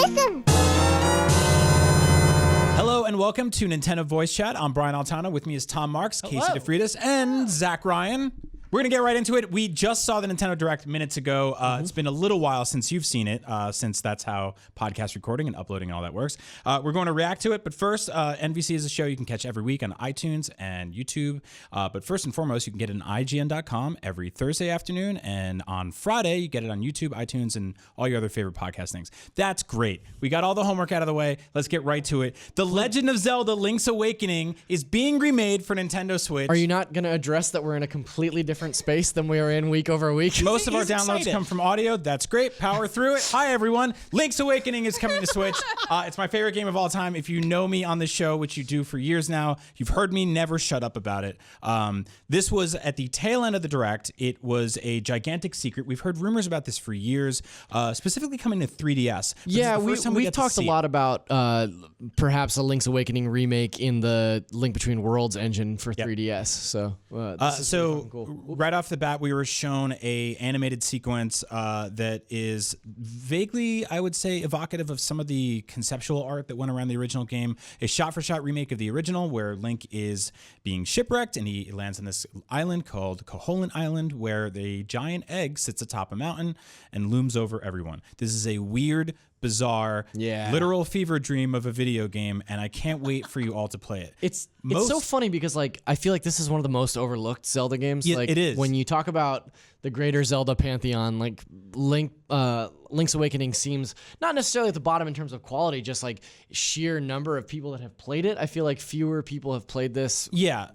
Listen! Hello and welcome to Nintendo Voice Chat. I'm Brian Altana. With me is Tom Marks, Casey DeFreitas, and Zach Ryan. We're going to get right into it. We just saw the Nintendo Direct minutes ago. It's been a little while since you've seen it, since that's how podcast recording and uploading and all that works. We're going to react to it, but first, NVC is a show you can catch every week on iTunes and YouTube. But first and foremost, you can get it on IGN.com every Thursday afternoon, and on Friday, you get it on YouTube, iTunes, and all your other favorite podcast things. That's great. We got all the homework out of the way. Let's get right to it. The Legend of Zelda Link's Awakening is being remade for Nintendo Switch. Are you not going to address that we're in a completely different space than we are in week over week? Most of our downloads come from audio. That's great. Power through it. Hi, everyone. Link's Awakening is coming to Switch. It's my favorite game of all time. If you know me on this show, which you do for years now, you've heard me never shut up about it. This was at the tail end of the Direct. It was a gigantic secret. We've heard rumors about this for years, specifically coming to 3DS. Yeah, we've talked a lot about perhaps a Link's Awakening remake in the Link Between Worlds engine for 3DS. So, this is really fucking cool. Right off the bat, we were shown a animated sequence that is vaguely, I would say, evocative of some of the conceptual art that went around the original game. A shot-for-shot remake of the original, where Link is being shipwrecked and he lands on this island called Koholint Island, where the giant egg sits atop a mountain and looms over everyone. This is a weird, bizarre, literal fever dream of a video game, and I can't wait for you all to play it. It's so funny because I feel like this is one of the most overlooked Zelda games. Yeah, it is. When you talk about the greater Zelda pantheon, like Link's Awakening seems not necessarily at the bottom in terms of quality, just like sheer number of people that have played it. I feel like fewer people have played this. Yeah.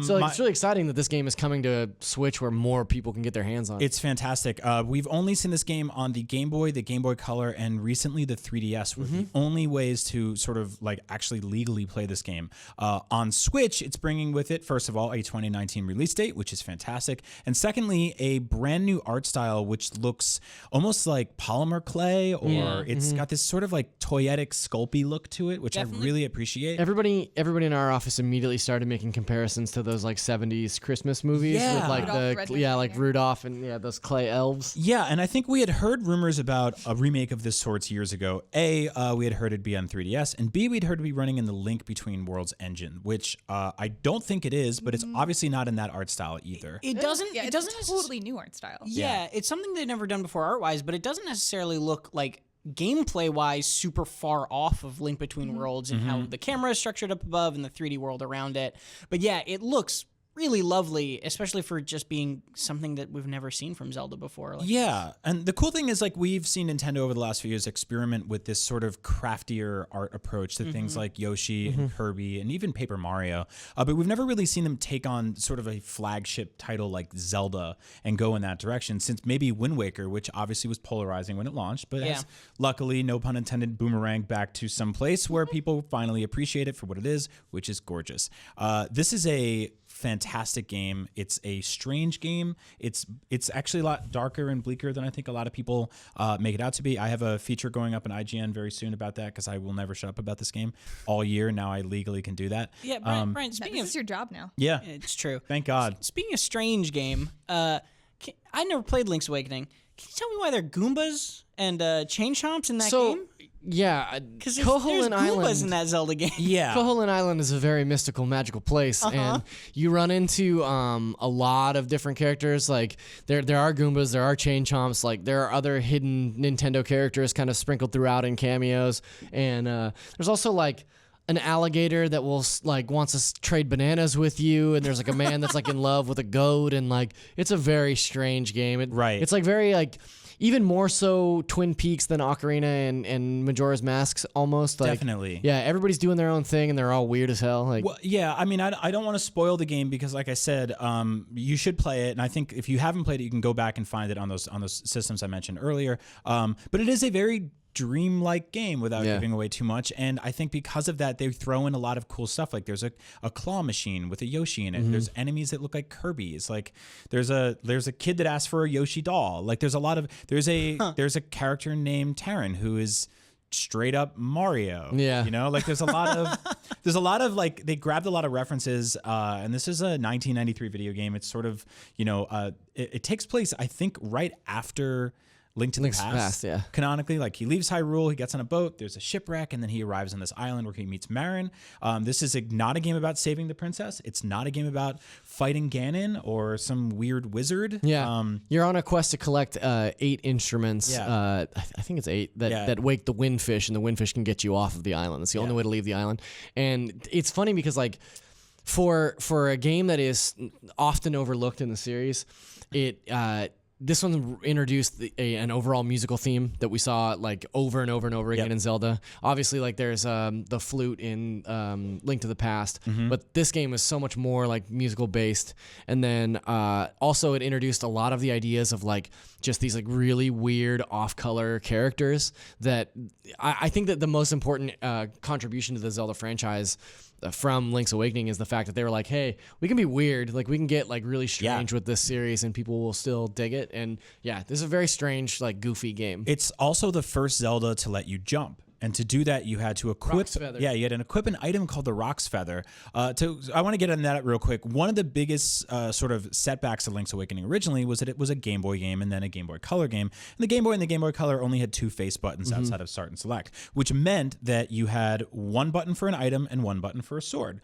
So it's really exciting that this game is coming to Switch where more people can get their hands on it. It's fantastic. We've only seen this game on the Game Boy Color, and recently the 3DS were the only ways to sort of like actually legally play this game. On Switch, it's bringing with it, first of all, a 2019 release date, which is fantastic. And secondly, a brand new art style, which looks almost like polymer clay, or it's got this sort of like toyetic, sculpty look to it, which I really appreciate. Everybody in our office immediately started making comparisons to those like 70s Christmas movies with like like Rudolph and those clay elves. Yeah, and I think we had heard rumors about a remake of this sort years ago. A, we had heard it'd be on 3DS, and B, we'd heard it'd be running in the Link Between Worlds engine, which I don't think it is, but it's obviously not in that art style either. It doesn't. Yeah, It doesn't. It's a totally new art style. Yeah, it's something they've never done before art-wise, but it doesn't necessarily look like gameplay-wise super far off of Link Between Worlds and how the camera is structured up above and the 3D world around it. But yeah, it looks really lovely, especially for just being something that we've never seen from Zelda before. And the cool thing is, like, we've seen Nintendo over the last few years experiment with this sort of craftier art approach to things like Yoshi and Kirby and even Paper Mario, but we've never really seen them take on sort of a flagship title like Zelda and go in that direction, since maybe Wind Waker, which obviously was polarizing when it launched, but has luckily, no pun intended, boomerang back to some place where people finally appreciate it for what it is, which is gorgeous. This is a fantastic game. It's a strange game. It's actually a lot darker and bleaker than I think a lot of people make it out to be. I have a feature going up in IGN very soon about that, because I will never shut up about this game all year. Now I legally can do that. Yeah, Brian, speaking This is your job now. Yeah, it's true. Thank God. Speaking of strange game, I never played Link's Awakening. Can you tell me why there are Goombas and chain chomps in that game? Yeah, because there's Goombas in that Zelda game. Yeah, Koholint Island is a very mystical, magical place, and you run into a lot of different characters. Like there are Goombas, there are chain chomps, like there are other hidden Nintendo characters kind of sprinkled throughout in cameos, and there's also like an alligator that will like wants to trade bananas with you, and there's like a man that's like in love with a goat, and like it's a very strange game. It's like very like even more so Twin Peaks than Ocarina and Majora's Masks almost. Like, definitely. Yeah, everybody's doing their own thing and they're all weird as hell. Like, well, yeah, I mean, I don't want to spoil the game because, like I said, you should play it, and I think if you haven't played it, you can go back and find it on those systems I mentioned earlier. But it is a very dreamlike game without giving away too much, and I think because of that they throw in a lot of cool stuff. Like there's a claw machine with a Yoshi in it. There's enemies that look like Kirby's. Like there's a kid that asks for a Yoshi doll. Like there's a character named Tarin who is straight up Mario. Yeah. You know, like there's a lot of like, they grabbed a lot of references, and this is a 1993 video game. It's sort of, you know, it takes place, I think, right after Link to the Past. Yeah. Canonically, like he leaves Hyrule, he gets on a boat, there's a shipwreck, and then he arrives on this island where he meets Marin. This is not a game about saving the princess. It's not a game about fighting Ganon or some weird wizard. Yeah. You're on a quest to collect 8 instruments. Yeah. I think it's 8 that wake the windfish, and the windfish can get you off of the island. That's the only way to leave the island. And it's funny because like for a game that is often overlooked in the series, this one introduced an overall musical theme that we saw like over and over and over again in Zelda. Obviously, like there's the flute in Link to the Past, but this game is so much more like musical based. And then also it introduced a lot of the ideas of like just these like really weird off-color characters that I think that the most important contribution to the Zelda franchise from Link's Awakening is the fact that they were like, hey, we can be weird, like we can get like really strange with this series and people will still dig it. And yeah, this is a very strange, like goofy game. It's also the first Zelda to let you jump. And to do that, you had to equip. Yeah, you had to equip an item called the Rock's Feather. I want to get on that real quick. One of the biggest sort of setbacks of Link's Awakening originally was that it was a Game Boy game and then a Game Boy Color game. And the Game Boy and the Game Boy Color only had 2 face buttons outside of Start and Select, which meant that you had 1 button for an item and 1 button for a sword.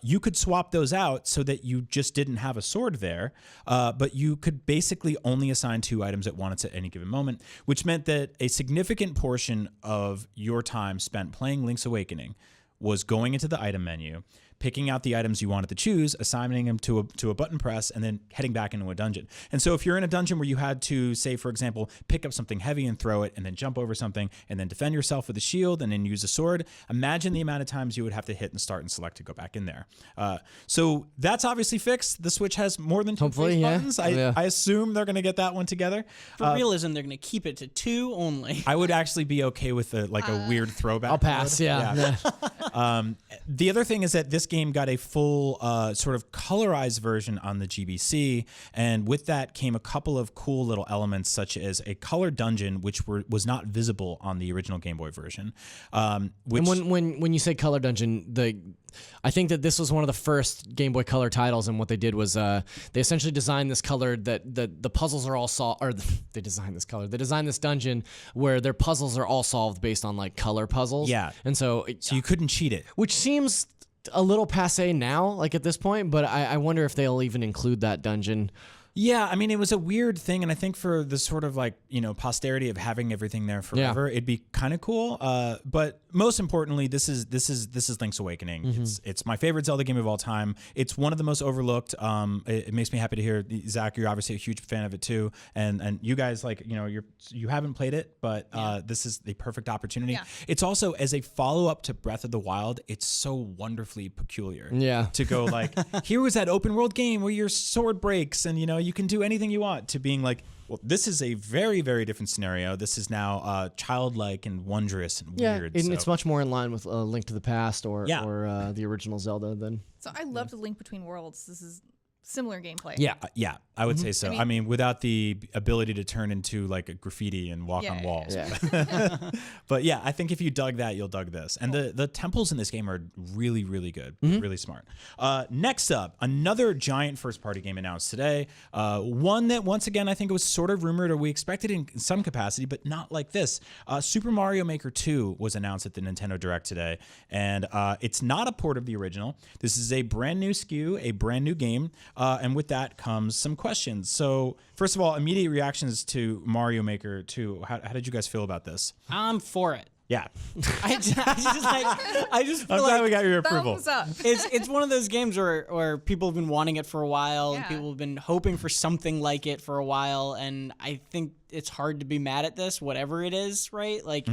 You could swap those out so that you just didn't have a sword there, but you could basically only assign 2 items at once at any given moment, which meant that a significant portion of your time spent playing Link's Awakening was going into the item menu, picking out the items you wanted to choose, assigning them to a button press, and then heading back into a dungeon. And so if you're in a dungeon where you had to, say, for example, pick up something heavy and throw it, and then jump over something, and then defend yourself with a shield, and then use a sword, imagine the amount of times you would have to hit and Start and Select to go back in there. So that's obviously fixed. The Switch has more than 2 face buttons. I assume they're going to get that one together. For realism, they're going to keep it to 2 only. I would actually be okay with a weird throwback. I'll pass, yeah. The other thing is that this game got a full sort of colorized version on the GBC, and with that came a couple of cool little elements, such as a colored dungeon, which was not visible on the original Game Boy version. Which, and when you say color dungeon, I think that this was one of the first Game Boy Color titles, and what they did was they essentially designed this color that the puzzles are all solved, or they designed this dungeon where their puzzles are all solved based on like color puzzles. Yeah. And so you couldn't cheat it. Which seems a little passé now, like at this point, but I wonder if they'll even include that dungeon. Yeah, I mean, it was a weird thing, and I think for the sort of like, posterity of having everything there forever, it'd be kind of cool. But most importantly, this is Link's Awakening. It's my favorite Zelda game of all time. It's one of the most overlooked. It makes me happy to hear, Zach, you're obviously a huge fan of it too, and you guys you haven't played it, but this is the perfect opportunity. Yeah. It's also, as a follow up to Breath of the Wild, it's so wonderfully peculiar. Yeah. To go like, here was that open world game where your sword breaks and you can do anything you want, to being like, well, this is a very, very different scenario. This is now childlike and wondrous and weird. And it's much more in line with Link to the Past or the original Zelda than. So I love the Link Between Worlds. This is similar gameplay. Yeah, I would say so. I mean, without the ability to turn into like a graffiti and walk on walls. Yeah. But yeah, I think if you dug that, you'll dug this. And the temples in this game are really, really good, really smart. Next up, another giant first-party game announced today. One that, once again, I think it was sort of rumored, or we expected in some capacity, but not like this. Super Mario Maker 2 was announced at the Nintendo Direct today. And it's not a port of the original. This is a brand new SKU, a brand new game. And with that comes some questions. So, first of all, immediate reactions to Mario Maker 2. How did you guys feel about this? I'm for it. Yeah. I just feel I'm glad we got your approval. Thumbs up. It's one of those games where people have been wanting it for a while, and Yeah. people have been hoping for something like it for a while, and I think it's hard to be mad at this, whatever it is, right? Like,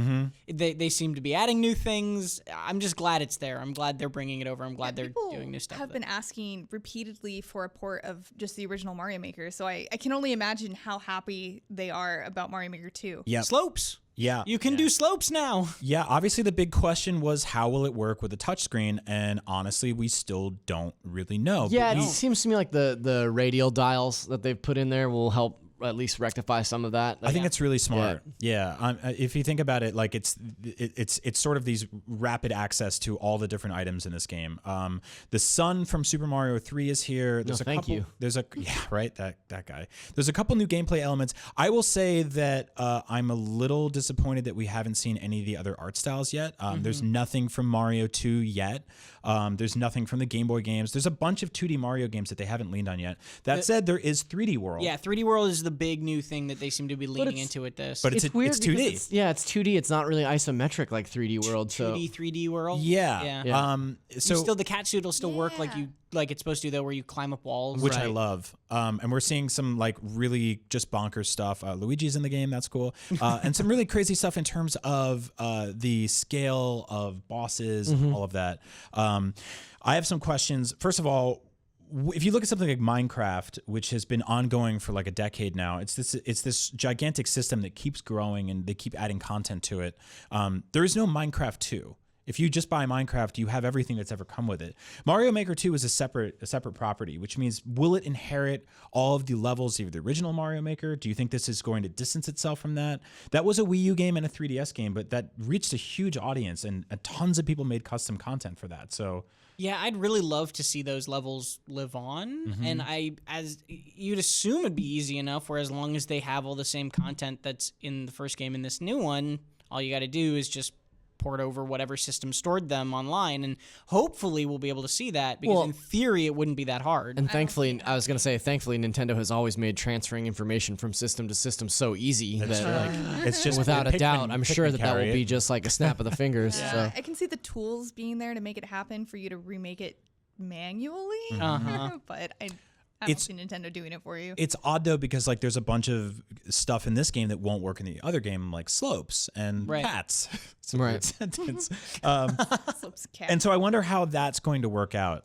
they seem to be adding new things. I'm just glad it's there. I'm glad they're bringing it over. I'm glad they're People doing new stuff. have been asking repeatedly for a port of just the original Mario Maker, so I can only imagine how happy they are about Mario Maker 2. Yeah. Slopes. Yeah. You can do slopes now. Yeah, obviously the big question was, how will it work with a touchscreen? And honestly, we still don't really know. Yeah, it seems to me like the radial dials that they've put in there will help at least rectify some of that. I think it's really smart. Yeah. If you think about it, like it's sort of these rapid access to all the different items in this game. The sun from Super Mario 3 is here. There's thank you. There's a right, that guy. There's a couple new gameplay elements. I will say that I'm a little disappointed that we haven't seen any of the other art styles yet. There's nothing from Mario 2 yet. There's nothing from the Game Boy games. There's a bunch of 2D Mario games that they haven't leaned on yet. That said, there is 3D World. Yeah, 3D World is the big new thing that they seem to be leaning into with this. But it's weird 2D. It's 2D. It's not really isometric like 3D World. 2D, 3D World. Yeah. So still the cat suit will still work like it's supposed to, though, where you climb up walls, which I love. And we're seeing some like really just bonkers stuff. Luigi's in the game, that's cool, and some really crazy stuff in terms of the scale of bosses, and all of that. I have some questions. First of all, if you look at something like Minecraft, which has been ongoing for like a decade now, it's this gigantic system that keeps growing and they keep adding content to it. There is no Minecraft 2. If you just buy Minecraft, you have everything that's ever come with it. Mario Maker 2 is a separate property, which means will it inherit all of the levels of the original Mario Maker? Do you think this is going to distance itself from that? That was a Wii U game and a 3DS game, but that reached a huge audience and tons of people made custom content for that. So yeah, I'd really love to see those levels live on, and as you'd assume it'd be easy enough, where as long as they have all the same content that's in the first game in this new one, all you got to do is just port over whatever system stored them online, and hopefully we'll be able to see that, because in theory it wouldn't be that hard. And thankfully, I was going to say, thankfully Nintendo has always made transferring information from system to system so easy that like, it's just without a doubt, I'm sure that will be just like a snap of the fingers. So. I can see the tools being there to make it happen for you to remake it manually, but I don't see Nintendo doing it for you. It's odd though, because like there's a bunch of stuff in this game that won't work in the other game, like slopes and cats. It's a weird sentence. Slopes, cats. And so I wonder how that's going to work out.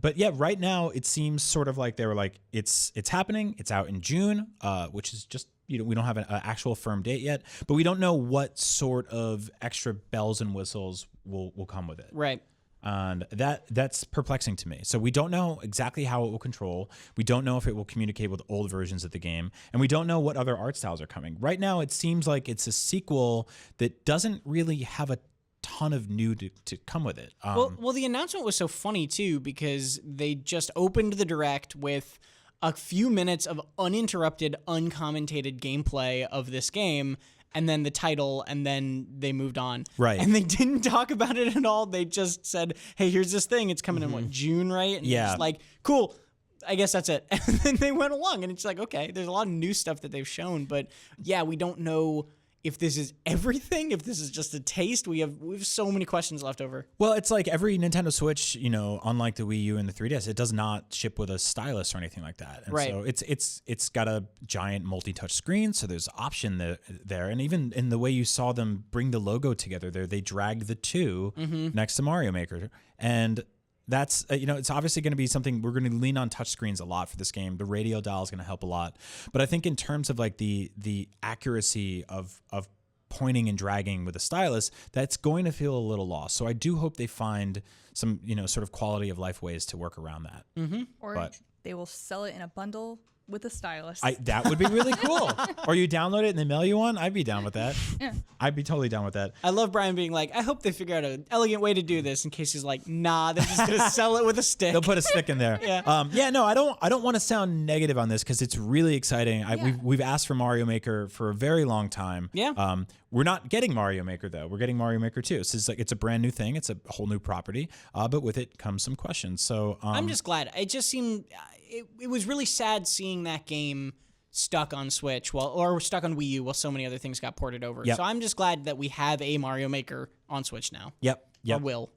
But yeah, right now it seems sort of like they were like, it's happening. It's out in June, which is just, we don't have an actual firm date yet, but we don't know what sort of extra bells and whistles will come with it. Right. And that's perplexing to me. So we don't know exactly how it will control. We don't know if it will communicate with old versions of the game. And we don't know what other art styles are coming. Right now, it seems like it's a sequel that doesn't really have a ton of new to come with it. Well, the announcement was so funny, too, because they just opened the Direct with a few minutes of uninterrupted, uncommentated gameplay of this game, and then the title, and then they moved on. Right. And they didn't talk about it at all. They just said, hey, here's this thing. It's coming in, June, right? And yeah. Just like, cool. I guess that's it. And then they went along, and it's like, okay, there's a lot of new stuff that they've shown, but yeah, we don't know if this is everything, if this is just a taste. We have so many questions left over. Well, it's like every Nintendo Switch, unlike the Wii U and the 3DS, it does not ship with a stylus or anything like that. And so it's got a giant multi-touch screen, so there's option there. And even in the way you saw them bring the logo together there, they dragged the two next to Mario Maker. And that's, it's obviously going to be something we're going to lean on touchscreens a lot for this game. The radio dial is going to help a lot. But I think in terms of like the accuracy of pointing and dragging with a stylus, that's going to feel a little lost. So I do hope they find some, sort of quality of life ways to work around that. Or they will sell it in a bundle with a stylus. That would be really cool. Or you download it and they mail you one. I'd be down with that. Yeah. I'd be totally down with that. I love Brian being like, I hope they figure out an elegant way to do this, in case he's like, nah, they're just gonna sell it with a stick. They'll put a stick in there. No, I don't want to sound negative on this, because it's really exciting. We've asked for Mario Maker for a very long time. Yeah. We're not getting Mario Maker though. We're getting Mario Maker 2. So it's a brand new thing. It's a whole new property. But with it comes some questions. So I'm just glad. It just seemed it was really sad seeing that game stuck on Switch or stuck on Wii U while so many other things got ported over. Yep. So I'm just glad that we have a Mario Maker on Switch now. Yep. Or will.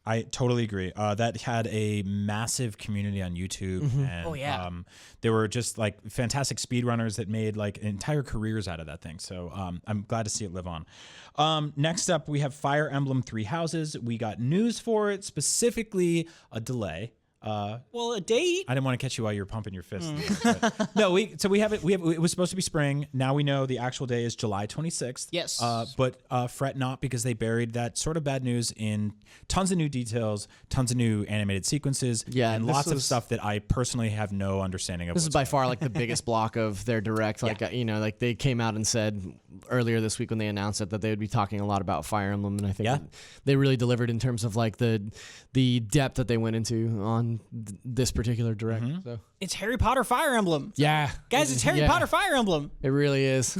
I totally agree. That had a massive community on YouTube. And, there were just like fantastic speedrunners that made like entire careers out of that thing. So I'm glad to see it live on. Next up, we have Fire Emblem Three Houses. We got news for it, specifically a delay. Well, a date. I didn't want to catch you while you were pumping your fist. No, we have it. It was supposed to be spring. Now we know the actual day is July 26th. Yes. But fret not, because they buried that sort of bad news in tons of new details, tons of new animated sequences, and lots of stuff that I personally have no understanding of. This is by far like the biggest block of their direct. Like like they came out and said earlier this week when they announced it that they would be talking a lot about Fire Emblem, and I think they really delivered in terms of like the depth that they went into on this particular direct. So It's Harry Potter Fire Emblem. yeah, Guys, it's Harry Potter Fire Emblem. It really is.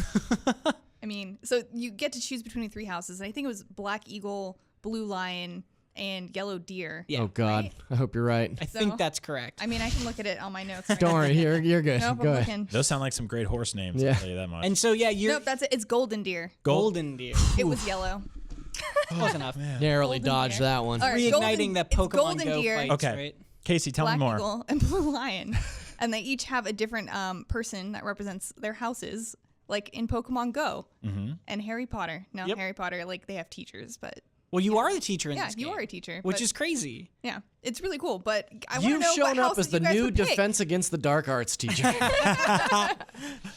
I mean, so you get to choose between the 3 houses. And I think it was Black Eagle, Blue Lion, and Yellow Deer. Yeah. Oh God, Right? I hope you're right. I think that's correct. I mean, I can look at it on my notes. Right Don't now. worry, you're good. Nope, Go I'm ahead. looking. Those sound like some great horse names. Yeah. I'll tell you that much. And so, yeah, you're Nope, that's it. It's Golden Deer. Golden Deer. It was yellow. Close enough. Narrowly Golden dodged Deer. that one. All right, Reigniting Golden- that it's Pokemon Golden Go Deer, fights, Okay. right? Casey, tell Black me more. Eagle, and Blue Lion. And they each have a different person that represents their houses, like in Pokemon Go and Harry Potter. No, Yep. Harry Potter, like they have teachers, but Well, you are the teacher in yeah, this you game, are a teacher. which but, is crazy. yeah, it's really cool. But I want to You've know what shown up houses as the you guys new would pick. Defense Against the Dark Arts teacher.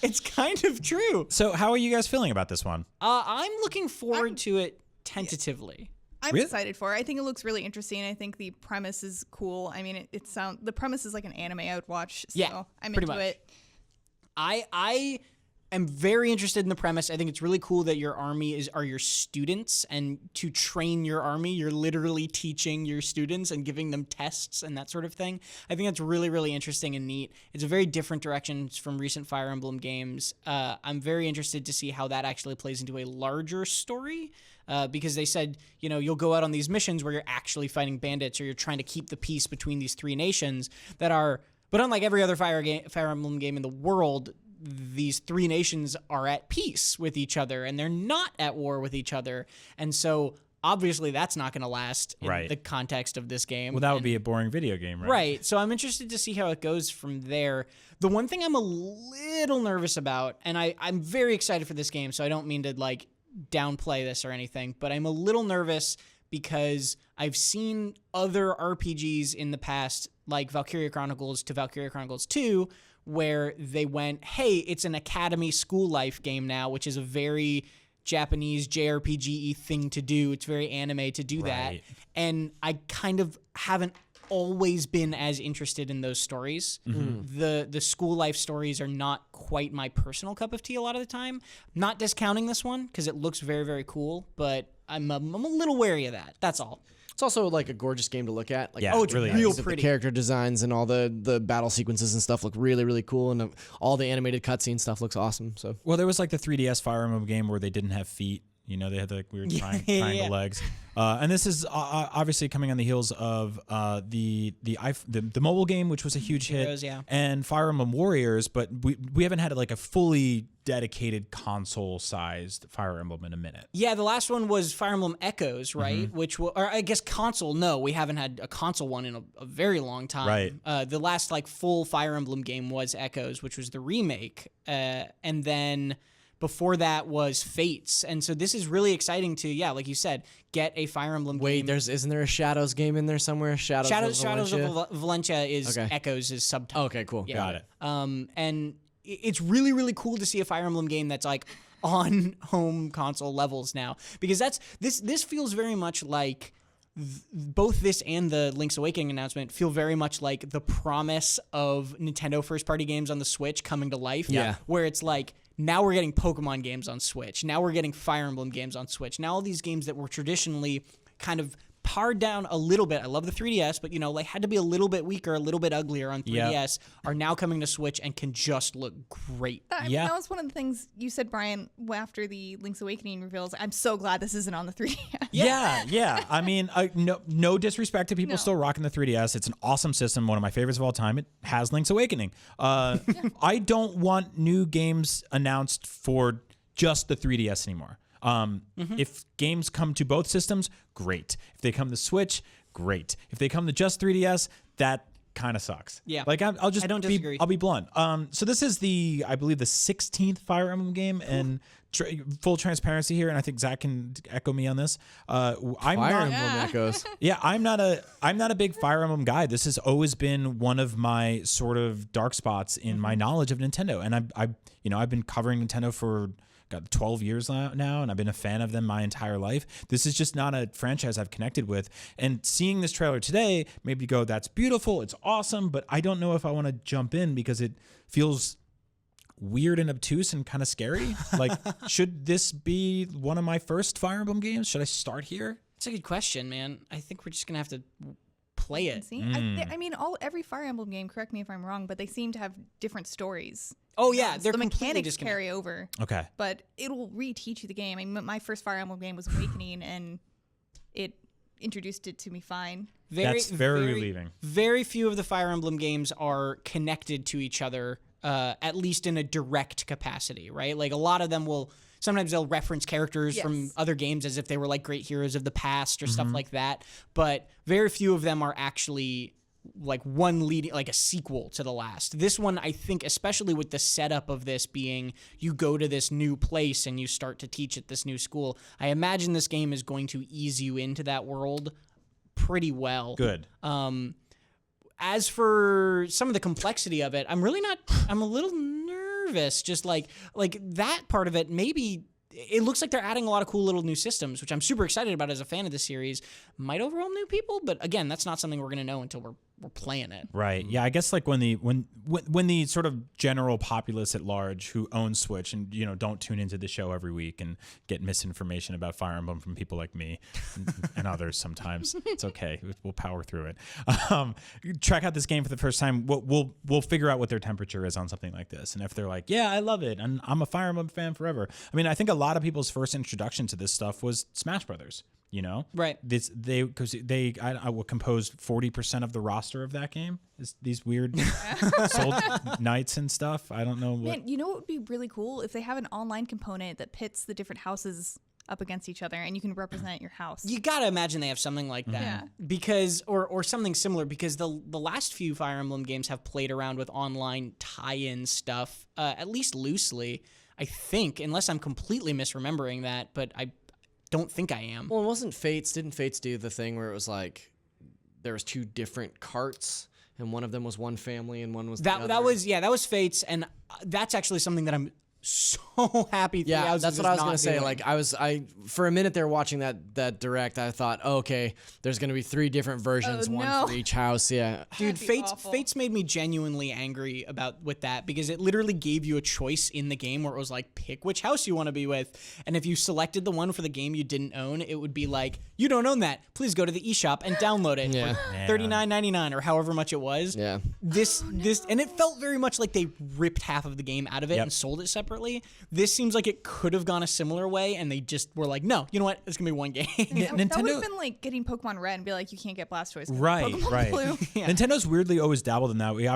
It's kind of true. So how are you guys feeling about this one? I'm looking forward to it tentatively. I'm Really? excited for it. I think it looks really interesting. I think the premise is cool. I mean, the premise is like an anime I would watch. So Yeah, I'm pretty into much. it. I am very interested in the premise. I think it's really cool that your army are your students, and to train your army, you're literally teaching your students and giving them tests and that sort of thing. I think that's really, really interesting and neat. It's a very different direction from recent Fire Emblem games. I'm very interested to see how that actually plays into a larger story. Because they said, you'll go out on these missions where you're actually fighting bandits, or you're trying to keep the peace between these 3 nations that are. But unlike every other Fire Emblem game in the world, these 3 nations are at peace with each other, and they're not at war with each other. And so obviously that's not going to last in the context of this game. Well, that would be a boring video game, right? Right. So I'm interested to see how it goes from there. The one thing I'm a little nervous about, and I'm very excited for this game, so I don't mean to downplay this or anything, but I'm a little nervous because I've seen other RPGs in the past, like Valkyria Chronicles to Valkyria Chronicles 2, where they went, hey, it's an academy school life game now, which is a very Japanese JRPG-y thing to do. It's very anime to do that. And I kind of haven't always been as interested in those stories. The school life stories are not quite my personal cup of tea a lot of the time. Not discounting this one because it looks very, very cool, but I'm a little wary of that. That's all. It's also like a gorgeous game to look at. Like, Yeah, it's really real is. the pretty. character designs and all the battle sequences and stuff look really, really cool, and all the animated cutscene stuff looks awesome. So Well, there was like the 3DS Fire Emblem game where they didn't have feet. They had the like weird triangle legs. And this is obviously coming on the heels of the mobile game, which was a huge hit, Heroes, yeah. and Fire Emblem Warriors. But we haven't had like a fully dedicated console-sized Fire Emblem in a minute. Yeah, the last one was Fire Emblem Echoes, right? Or I guess console. No, we haven't had a console one in a very long time. Right. The last full Fire Emblem game was Echoes, which was the remake, and then before that was Fates. And so this is really exciting to, like you said, get a Fire Emblem game. isn't there a Shadows game in there somewhere? Shadows of Valencia is Echoes' subtitle. Okay, cool. Yeah. Got it. And it's really, really cool to see a Fire Emblem game that's on home console levels now, because this feels very much like both this and the Link's Awakening announcement feel very much like the promise of Nintendo first-party games on the Switch coming to life. Yeah. Where it's like, now we're getting Pokemon games on Switch. Now we're getting Fire Emblem games on Switch. Now all these games that were traditionally kind of pared down a little bit. I love the 3DS, but had to be a little bit weaker, a little bit uglier on 3DS, are now coming to Switch and can just look great. That was one of the things you said, Brian, after the Link's Awakening reveals. I'm so glad this isn't on the 3DS. Yeah. I mean, no disrespect to people still rocking the 3DS. It's an awesome system, one of my favorites of all time. It has Link's Awakening. I don't want new games announced for just the 3DS anymore. If games come to both systems, great. If they come to Switch, great. If they come to just 3DS, that kind of sucks. Yeah. Like I don't disagree. I'll be blunt. So this is I believe the 16th Fire Emblem game, and full transparency here, and I think Zach can echo me on this. I'm Fire not. Emblem echoes. Yeah, I'm not a big Fire Emblem guy. This has always been one of my sort of dark spots in my knowledge of Nintendo, and I've been covering Nintendo for 12 years now, and I've been a fan of them my entire life. This is just not a franchise I've connected with. And seeing this trailer today made me go, that's beautiful, it's awesome, but I don't know if I want to jump in because it feels weird and obtuse and kind of scary. Like, should this be one of my first Fire Emblem games? Should I start here? It's a good question, man. I think we're just gonna have to play it. See, I mean, every Fire Emblem game. Correct me if I'm wrong, but they seem to have different stories. Oh yeah, So they're the completely mechanics disconnected. carry over. Okay. But it'll reteach you the game. I mean, my first Fire Emblem game was Awakening, and it introduced it to me fine. That's very relieving. Very few of the Fire Emblem games are connected to each other, at least in a direct capacity, right? Like a lot of them sometimes they'll reference characters from other games as if they were like great heroes of the past or stuff like that. But very few of them are actually like one leading, like a sequel to the last. This one, I think, especially with the setup of this being you go to this new place and you start to teach at this new school, I imagine this game is going to ease you into that world pretty well. Good. As for some of the complexity of it, I'm a little nervous. Just like that part of it, maybe it looks like they're adding a lot of cool little new systems, which I'm super excited about as a fan of the series. Might overwhelm new people, but again, that's not something we're going to know until we're playing it. Right. Yeah, I guess like when the sort of general populace at large who own Switch and don't tune into the show every week and get misinformation about Fire Emblem from people like me and others sometimes. It's okay. We'll power through it. Check out this game for the first time. We'll figure out what their temperature is on something like this. And if they're like, yeah, I love it, and I'm a Fire Emblem fan forever. I mean, I think a lot of people's first introduction to this stuff was Smash Brothers. Right? Because they composed 40% of the roster of that game. These weird soul knights and stuff. I don't know what. Man, you know what would be really cool if they have an online component that pits the different houses up against each other, and you can represent your house. You gotta imagine they have something like that, Yeah. because or something similar, because the last few Fire Emblem games have played around with online tie-in stuff, at least loosely. I think, unless I'm completely misremembering that, but I don't think I am. Well, didn't Fates do the thing where it was like there was two different carts and one of them was one family and one was the other? That was Fates, and that's actually something that I'm so happy. Yeah, that's what I was gonna say. Like I for a minute there watching that direct, I thought, oh, okay, there's gonna be 3 different versions, one for each house. Yeah, dude, That'd be awful. Fates made me genuinely angry with that, because it literally gave you a choice in the game where it was like, pick which house you want to be with, and if you selected the one for the game you didn't own, it would be like, you don't own that, please go to the eShop and download it Yeah. for $39.99 or however much it was. yeah. This and it felt very much like they ripped half of the game out of it and sold it separately. This seems like it could have gone a similar way, and they just were like, no, you know what, it's gonna be one game. That would Nintendo have been like getting Pokemon Red and be like, you can't get Blastoise. 'cause Right, Pokemon right. Blue. Nintendo weirdly always dabbled in that. We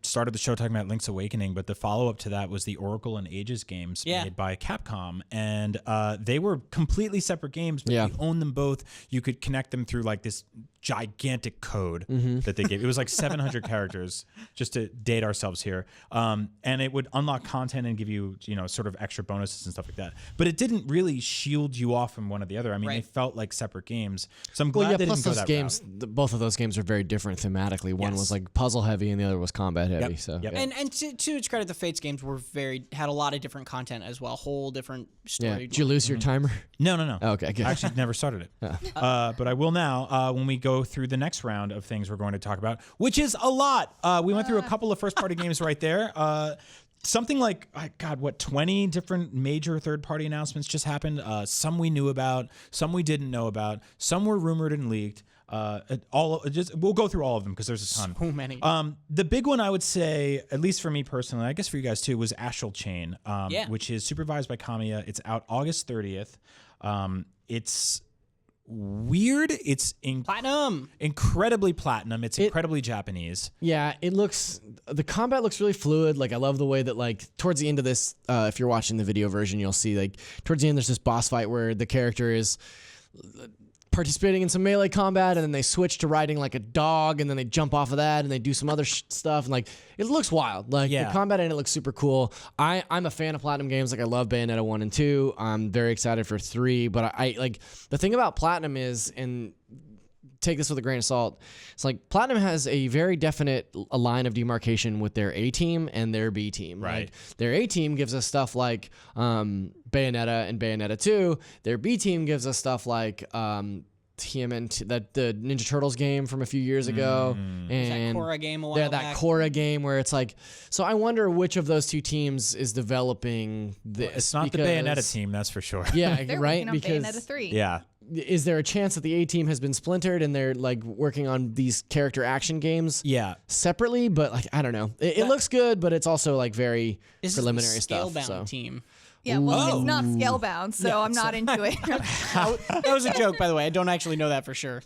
started the show talking about Link's Awakening, but the follow-up to that was the Oracle and Ages games made by Capcom, and they were completely separate games, but you owned them both. You could connect them through like this gigantic code that they gave. It was like 700 characters, just to date ourselves here, and it would unlock content and give you sort of extra bonuses and stuff like that. But it didn't really shield you off from one or the other. I mean, they felt like separate games. So I'm glad they plus didn't go those that games, route. both of those games are very different thematically. One was like puzzle heavy, and the other was combat heavy. So, Yep. And to its credit, the Fates games had a lot of different content as well, whole different story. yeah. Did you lose your timer? No. Oh, okay, good. I actually never started it. But I will now when we go through the next round of things we're going to talk about, which is a lot. We went through a couple of first-party games right there. Something like, 20 different major third-party announcements just happened. Some we knew about, some we didn't know about, some were rumored and leaked. We'll go through all of them because there's a ton. So many. The big one I would say, at least for me personally, I guess for you guys too, was Astral Chain, which is supervised by Kamiya. It's out August 30th. It's weird. It's Platinum. incredibly platinum. It's incredibly Japanese. Yeah, the combat looks really fluid. Like, I love the way that, like, towards the end of this, if you're watching the video version, you'll see, like, towards the end there's this boss fight where the character is participating in some melee combat, and then they switch to riding like a dog, and then they jump off of that and they do some other stuff, and like it looks wild. Like the combat in it looks super cool. I'm a fan of Platinum games. Like I love Bayonetta 1 and 2. I'm very excited for 3, but I like the thing about Platinum is, and take this with a grain of salt, it's like Platinum has a very definite line of demarcation with their A team and their B team. Right. Like their A team gives us stuff like Bayonetta and Bayonetta 2. Their B team gives us stuff like TMNT, the Ninja Turtles game from a few years ago, and that Korra game a while back. Korra game where it's like, so I wonder which of those two teams is developing this. It's not the Bayonetta team, that's for sure. Yeah, They're right. working on Because Bayonetta 3. Yeah. is there a chance that the A team has been splintered and they're like working on these character action games? Yeah. Separately, but like I don't know. It looks good, but it's also like very preliminary stuff. Scalebound So. team. Yeah, well, it's not scalebound, so I'm not into it. That was a joke, by the way. I don't actually know that for sure.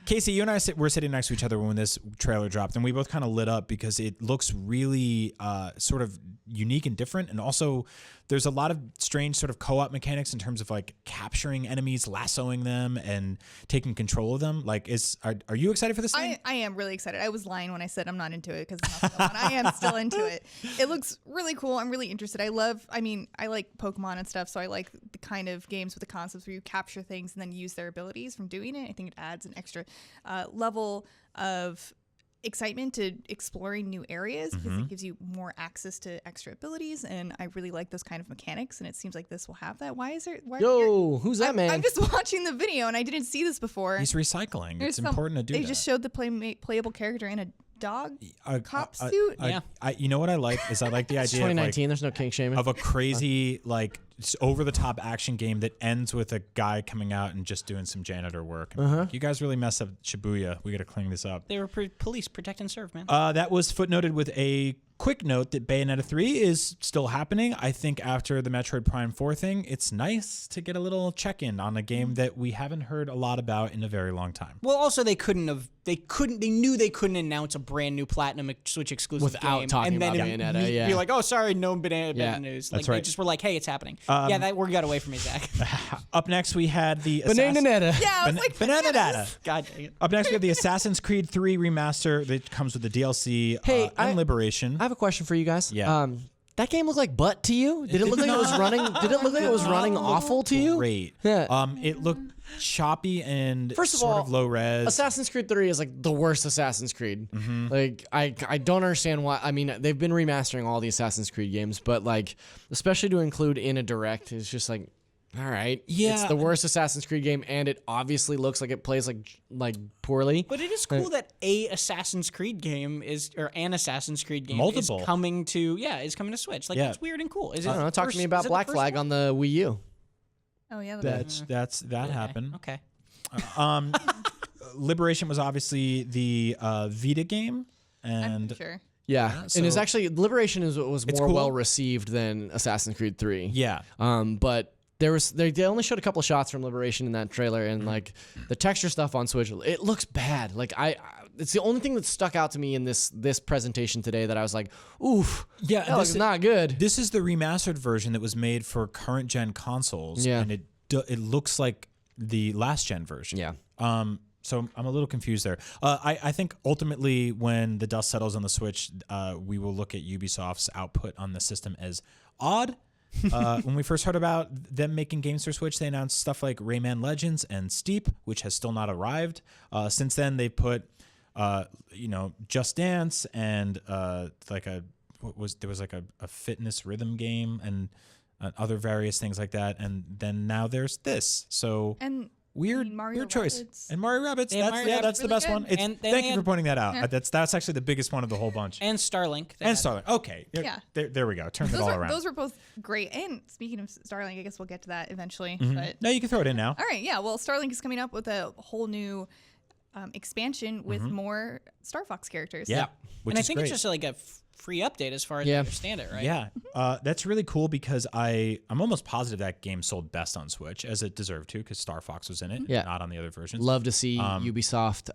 Casey, you and I were sitting next to each other when this trailer dropped, and we both kind of lit up because it looks really sort of unique and different. And also, there's a lot of strange sort of co-op mechanics in terms of like capturing enemies, lassoing them, and taking control of them. Like, are you excited for this thing? I am really excited. I was lying when I said I'm not into it because it's not scalebound. I am still into it. It looks really cool. I'm really interested. I like Pokemon and stuff, so I like the kind of games with the concepts where you capture things and then use their abilities from doing it. I think it adds an extra level of excitement to exploring new areas because it gives you more access to extra abilities, and I really like those kind of mechanics, and it seems like this will have that. Who's that man? I'm just watching the video and I didn't see this before. He's recycling. There's It's important to do They that. just showed the playable character in a dog cop suit. You know what I like is I like the It's idea of, 2019. There's no kink shaming. of a crazy like over-the-top action game that ends with a guy coming out and just doing some janitor work. Like, you guys really messed up Shibuya. We got to clean this up. They were police, protect and serve, man. That was footnoted with a quick note that Bayonetta 3 is still happening. I think after the Metroid Prime 4 thing, it's nice to get a little check-in on a game that we haven't heard a lot about in a very long time. Well, also they knew they couldn't announce a brand new Platinum Switch exclusive Without game talking and then about Bayonetta, yeah. be like, oh, sorry, no Bayonetta Yeah. news. That's Like right. they just were like, hey, it's happening. Yeah, that word got away from me, Zach. Up next, we had the Banana. Yeah, I was like, Banana bananas. Data. God dang it. Up next, we have the Assassin's Creed 3 remaster that comes with the DLC Hey, and Liberation. I have a question for you guys. Yeah. That game looked like butt to you? Did it look like it was running? Did it look like it was running awful to you? Great. Yeah. It looked choppy and First of sort all, of low res. Assassin's Creed 3 is like the worst Assassin's Creed. Like I don't understand why. I mean, they've been remastering all the Assassin's Creed games, but like especially to include in a direct is just like, all right, Yeah. it's the worst Assassin's Creed game, and it obviously looks like it plays like poorly. But it is cool that an Assassin's Creed game is Multiple. coming to Switch. Like that's weird and cool. Is it? I don't know. Talk to me about is it the Black first Flag one? on the Wii U. Oh yeah, That happened. Okay. Liberation was obviously the Vita game, I'm and sure. Yeah, and it's so- actually Liberation was It's more cool. well received than Assassin's Creed 3. yeah, But they only showed a couple of shots from Liberation in that trailer, and like the texture stuff on Switch, it looks bad. Like it's the only thing that stuck out to me in this presentation today that I was like, oof, Yeah, that looks not good. this is the remastered version that was made for current gen consoles, Yeah. and it looks like the last gen version. Yeah. So I'm a little confused there. I think ultimately when the dust settles on the Switch, we will look at Ubisoft's output on the system as odd. When we first heard about them making games for Switch, they announced stuff like Rayman Legends and Steep, which has still not arrived. Since then, they've put, Just Dance and there was like a fitness rhythm game and other various things like that. And then now there's this. So And weird Mario choice. Rabbids. And Mario Rabbids. Yeah, Mario Rabbids That's the really best good. one. It's, And then thank they you for had- pointing that out. That's actually the biggest one of the whole bunch. And Starlink. They And had- Starlink. Okay. Yeah. There we go. Turned it all around. Those were both great. And speaking of Starlink, I guess we'll get to that eventually. Mm-hmm. But No, you can throw it in now. all right, yeah. Well, Starlink is coming up with a whole new expansion with more Star Fox characters. Yeah. Which and I is think great. it's just like a free update as far as I Yeah. understand it, right? Yeah, that's really cool because I'm almost positive that game sold best on Switch, as it deserved to, because Star Fox was in it, Yeah. not on the other versions. Love to see Ubisoft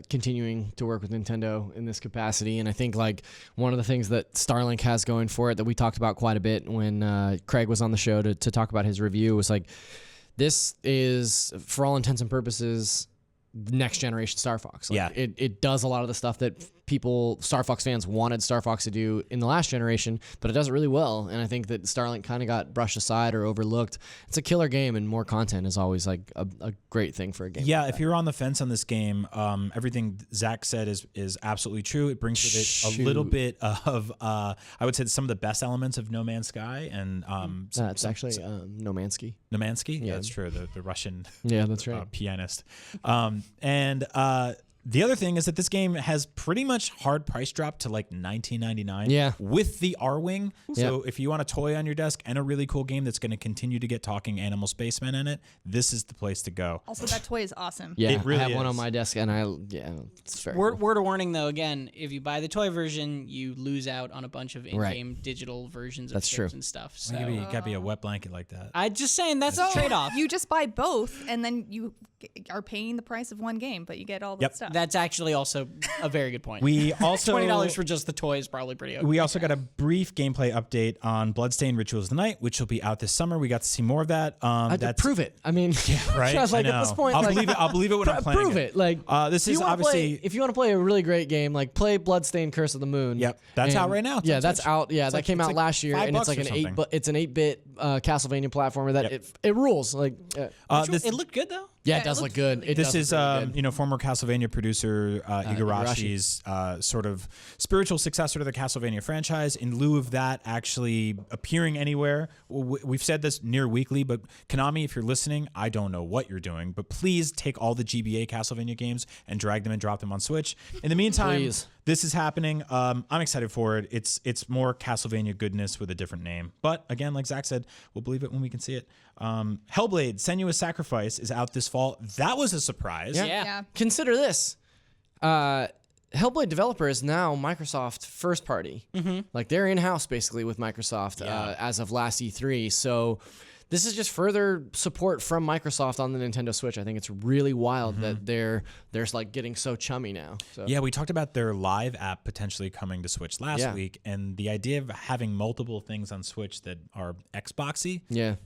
continuing to work with Nintendo in this capacity. And I think like one of the things that Starlink has going for it that we talked about quite a bit when Craig was on the show to talk about his review was like this is, for all intents and purposes, the next generation Star Fox. Like, Yeah. It does a lot of the stuff that Star Fox fans wanted Star Fox to do in the last generation, but it does it really well. And I think that Starlink kind of got brushed aside or overlooked. It's a killer game, and more content is always like a great thing for a game. Yeah, if you're on the fence on this game, everything Zach said is absolutely true. It brings with it a little bit of, I would say, some of the best elements of No Man's Sky and It's actually Nomansky. Nomansky. Yeah, that's true. The Russian Yeah, that's right. pianist. The other thing is that this game has pretty much hard price drop to like $19.99. Yeah. With the R-Wing. So if you want a toy on your desk and a really cool game that's going to continue to get talking animal spacemen in it, this is the place to go. Also, that toy is awesome. Yeah, It really I have one is. on my desk, and it's very Word, cool. word of warning, though, again, if you buy the toy version, you lose out on a bunch of in-game digital versions of That's ships true. and stuff. So You gotta be a wet blanket like that. I'm just saying that's a trade-off. You just buy both, and then you are paying the price of one game, but you get all the stuff. That's actually also a very good point. We also $20 for just the toy is probably pretty okay. We also got a brief gameplay update on Bloodstained Rituals of the Night, which will be out this summer. We got to see more of that. That's Prove it. I mean, right. I was like, I at this know. point, I'll like, believe it. I'll believe it when I'm playing. prove it. Like, this if is you wanna obviously. if you want to play a really great game, like play Bloodstained Curse of the Moon. Yep, that's out right now. It's Yeah, on that's Switch. out. Yeah, It's that like- came it's out like last year, and it's $5 like or an something. it's an 8-bit Castlevania platformer that it rules. Like, This, It looked good, though. yeah, Yeah, it does it look looks good. really It this does is look really good. former Castlevania producer Igarashi's sort of spiritual successor to the Castlevania franchise. In lieu of that actually appearing anywhere, we've said this near weekly, but Konami, if you're listening, I don't know what you're doing, but please take all the GBA Castlevania games and drag them and drop them on Switch. In the meantime, Please. this is happening. I'm excited for it. It's more Castlevania goodness with a different name. But again, like Zach said, we'll believe it when we can see it. Hellblade: Senua's Sacrifice is out this fall. That was a surprise. Yeah. Consider this. Hellblade developer is now Microsoft first party. Like, they're in-house basically with Microsoft as of last E3. So this is just further support from Microsoft on the Nintendo Switch. I think it's really wild that they're like getting so chummy now. So. Yeah, we talked about their live app potentially coming to Switch last week, and the idea of having multiple things on Switch that are Xboxy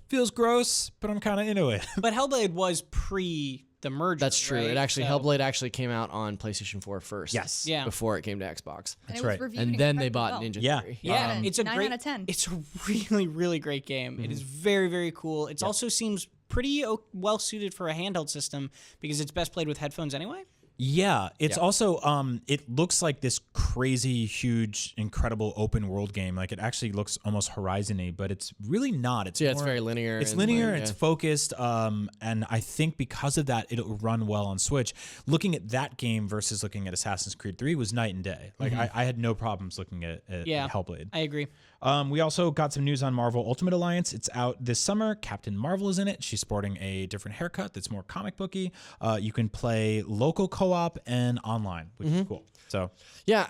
feels gross, but I'm kind of into it. But Hellblade was pre the merger. That's true. right? It actually, So- Hellblade actually came out on PlayStation 4 first. Yes. Yeah. Before it came to Xbox. And That's it was right. reviewed And then they incredibly bought well. Ninja Yeah. Theory. Yeah, it's a 9 great. out of 10. It's a really, really great game. It is very, very cool. It also seems pretty well suited for a handheld system because it's best played with headphones anyway. Yeah, it's also it looks like this crazy, huge, incredible open world game. Like, it actually looks almost Horizon-y, but it's really not. It's It's more- very linear. It's and linear, like, it's focused, and I think because of that, it'll run well on Switch. Looking at that game versus looking at Assassin's Creed 3 was night and day. Like, I had no problems looking at Hellblade. I agree. We also got some news on Marvel Ultimate Alliance. It's out this summer. Captain Marvel is in it. She's sporting a different haircut that's more comic booky. You can play local co-op and online, which is cool. So Yeah,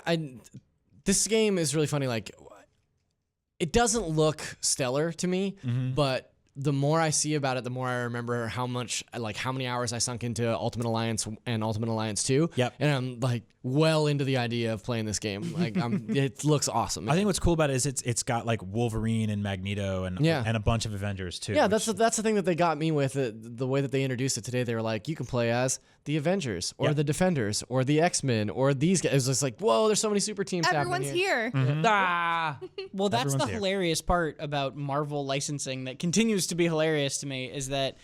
this game is really funny. Like, it doesn't look stellar to me, but the more I see about it, the more I remember how many hours I sunk into Ultimate Alliance and Ultimate Alliance 2. Yep. And I'm like well into the idea of playing this game. Like, it looks awesome. I think what's cool about it is it's got like Wolverine and Magneto and a bunch of Avengers too. Yeah, which- that's the thing that they got me with the way that they introduced it today. They were like, you can play as the Avengers or the Defenders or the X-Men or these guys. It was just like, whoa, there's so many super teams Everyone's happening here. here. Ah. Well, that's Everyone's the here. hilarious part about Marvel licensing that continues to be hilarious to me is that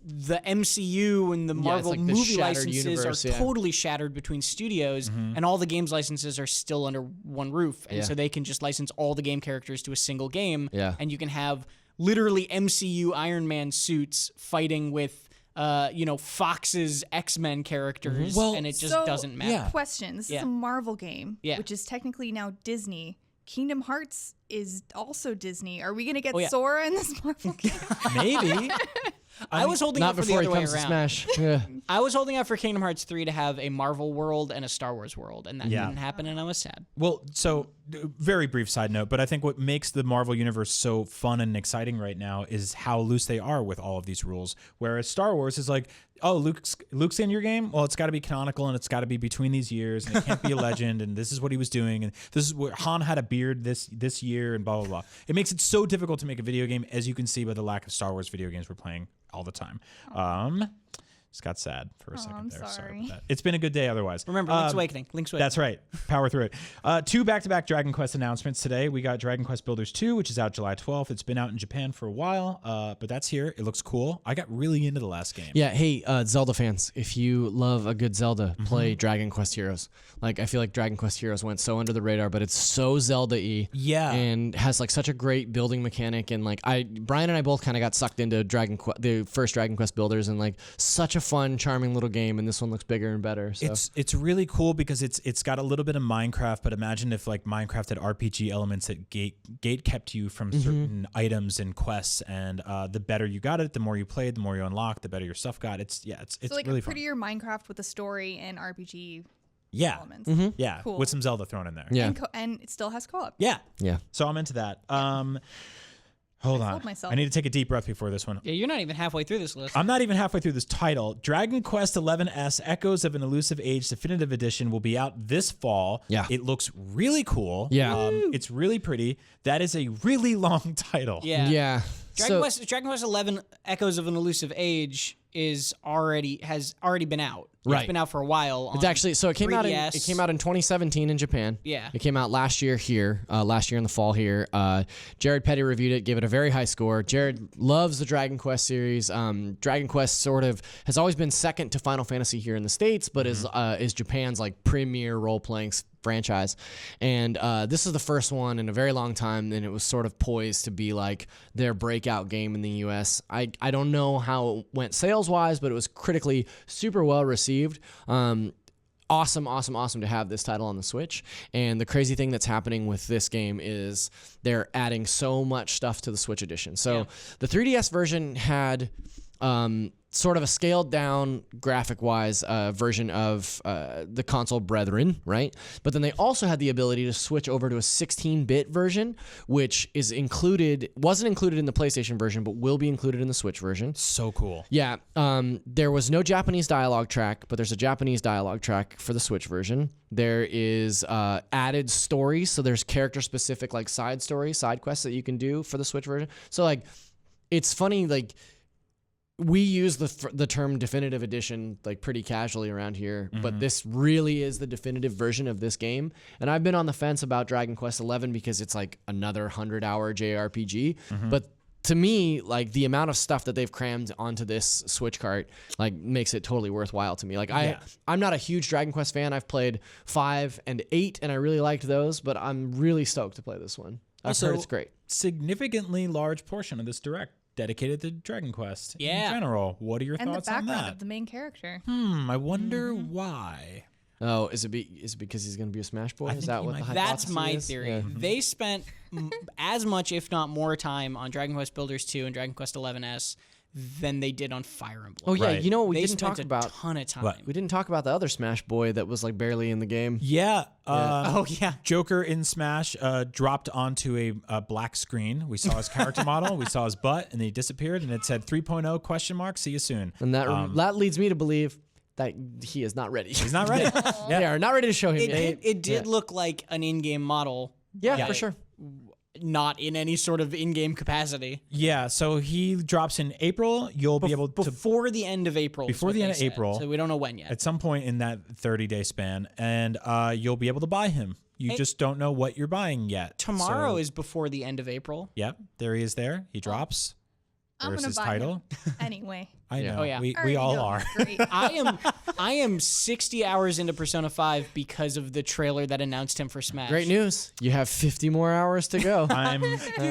the MCU and the Marvel like the movie shattered licenses universe, are totally shattered between studios, and all the games licenses are still under one roof, and so they can just license all the game characters to a single game, and you can have literally MCU Iron Man suits fighting with Fox's X-Men characters, and it just doesn't matter. Question. This is Yeah. a Marvel game, Yeah. which is technically now Disney. Kingdom Hearts is also Disney. Are we going to get yeah. Sora in this Marvel game? maybe. I was holding Not out for the before he other way comes to around. Smash. Yeah. I was holding out for Kingdom Hearts 3 to have a Marvel world and a Star Wars world, and that didn't happen, and I was sad. Well, so very brief side note, but I think what makes the Marvel universe so fun and exciting right now is how loose they are with all of these rules. Whereas Star Wars is like, oh, Luke's in your game? Well, it's got to be canonical, and it's got to be between these years, and it can't be a legend, and this is what he was doing, and this is where Han had a beard this year, and blah, blah, blah. It makes it so difficult to make a video game, as you can see by the lack of Star Wars video games we're playing all the time. Just got sad for a second I'm there. sorry. About that. It's been a good day otherwise. Remember, Link's Awakening. Link's Awakening. That's right. Power through it. 2 back-to-back Dragon Quest announcements today. We got Dragon Quest Builders 2, which is out July 12th. It's been out in Japan for a while, but that's here. It looks cool. I got really into the last game. Yeah, hey, Zelda fans, if you love a good Zelda, play Dragon Quest Heroes. Like, I feel like Dragon Quest Heroes went so under the radar, but it's so Zelda-y. Yeah. And has, like, such a great building mechanic. And, like, Brian and I both kind of got sucked into the first Dragon Quest Builders, and, like, such a fun, charming little game, and this one looks bigger and better. So. It's really cool because it's got a little bit of Minecraft, but imagine if like Minecraft had RPG elements that gate kept you from certain items and quests, and the better you got it, the more you played, the more you unlocked, the better your stuff got. It's so like really a prettier Minecraft with a story and RPG elements. Yeah, Cool. with some Zelda thrown in there. Yeah. And it still has co-op. Yeah. Yeah. So I'm into that. Hold on. myself. I need to take a deep breath before this one. Yeah, you're not even halfway through this list. I'm not even halfway through this title. Dragon Quest XI's Echoes of an Elusive Age Definitive Edition will be out this fall. Yeah. It looks really cool. Yeah. It's really pretty. That is a really long title. Yeah. Yeah. Dragon Quest 11 Echoes of an Elusive Age has already been out. Right. It's been out for a while. It's actually it came out in 2017 in Japan. Yeah. It came out last year here, last year in the fall here. Jared Petty reviewed it, gave it a very high score. Jared loves the Dragon Quest series. Dragon Quest sort of has always been second to Final Fantasy here in the States, but is Japan's like premier role-playing franchise. And this is the first one in a very long time, and it was sort of poised to be like their breakout game in the US. I don't know how it went sales-wise, but it was critically super well received. Awesome to have this title on the Switch. And the crazy thing that's happening with this game is they're adding so much stuff to the Switch edition. So the 3DS version had sort of a scaled down graphic wise version of the console brethren, right? But then they also had the ability to switch over to a 16-bit version, which wasn't included in the PlayStation version, but will be included in the Switch version. So cool. Yeah. There was no Japanese dialogue track, but there's a Japanese dialogue track for the Switch version. There is added stories, so there's character-specific like side stories, side quests that you can do for the Switch version. So like, it's funny, like, we use the term definitive edition like pretty casually around here, but this really is the definitive version of this game. And I've been on the fence about Dragon Quest XI because it's like another 100-hour JRPG. But to me, like the amount of stuff that they've crammed onto this Switch cart like makes it totally worthwhile to me. Like I'm not a huge Dragon Quest fan. I've played 5 and 8 and I really liked those, but I'm really stoked to play this one. I've heard it's great. Significantly large portion of this direct dedicated to Dragon Quest in general. What are your And the thoughts on background that? of the main character. I wonder why. Oh, is it because he's going to be a Smash Boy? Is that what the hypothesis That's my is? theory. Yeah. They spent as much, if not more, time on Dragon Quest Builders 2 and Dragon Quest XI's than they did on Fire Emblem. Oh yeah, Right. you know what we They didn't spent talk about? a ton of time. What? We didn't talk about the other Smash Boy that was like barely in the game. Yeah. Oh yeah. Joker in Smash dropped onto a black screen. We saw his character model, we saw his butt, and then he disappeared, and it said 3.0 question mark. See you soon. And that leads me to believe that he is not ready. He's not ready. They are not ready to show him yet. It did look like an in-game model. Yeah, for sure. Not in any sort of in-game capacity. Yeah, so he drops in April. You'll be able to Before the end of April. Before the end of April. So we don't know when yet. at some point in that 30-day span, and you'll be able to buy him. You just don't know what you're buying yet. Tomorrow So- is before the end of April. Yep, there he is. There he drops. I'm There's gonna his buy title. him anyway. I know. Oh, yeah. We Already all know are. he's great. I am 60 hours into Persona 5 because of the trailer that announced him for Smash. Great news. You have 50 more hours to go. Dude,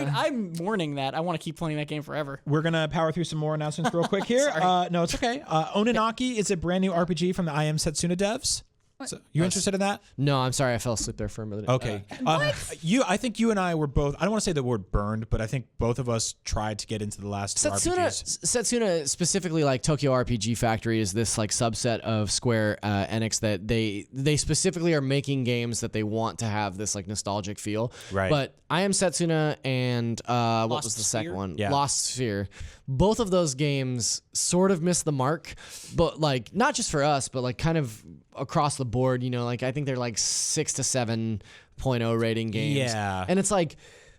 I'm mourning that. I want to keep playing that game forever. We're gonna power through some more announcements real quick here. No, it's okay. Ononaki is a brand new RPG from the I Am Setsuna devs. So, you interested in that? No, I'm sorry, I fell asleep there for a minute. Okay. I think you and I were both, I don't want to say the word burned, but I think both of us tried to get into the last two RPGs. Setsuna, specifically like Tokyo RPG Factory, is this like subset of Square Enix that they specifically are making games that they want to have this like nostalgic feel. Right. But I Am Setsuna and what Lost was the Sphere? second one? Yeah. Lost Sphere. Both of those games sort of missed the mark, but like not just for us, but like kind of across the board. You know, like I think they're like 6 to 7.0 rating games. Yeah. And it's like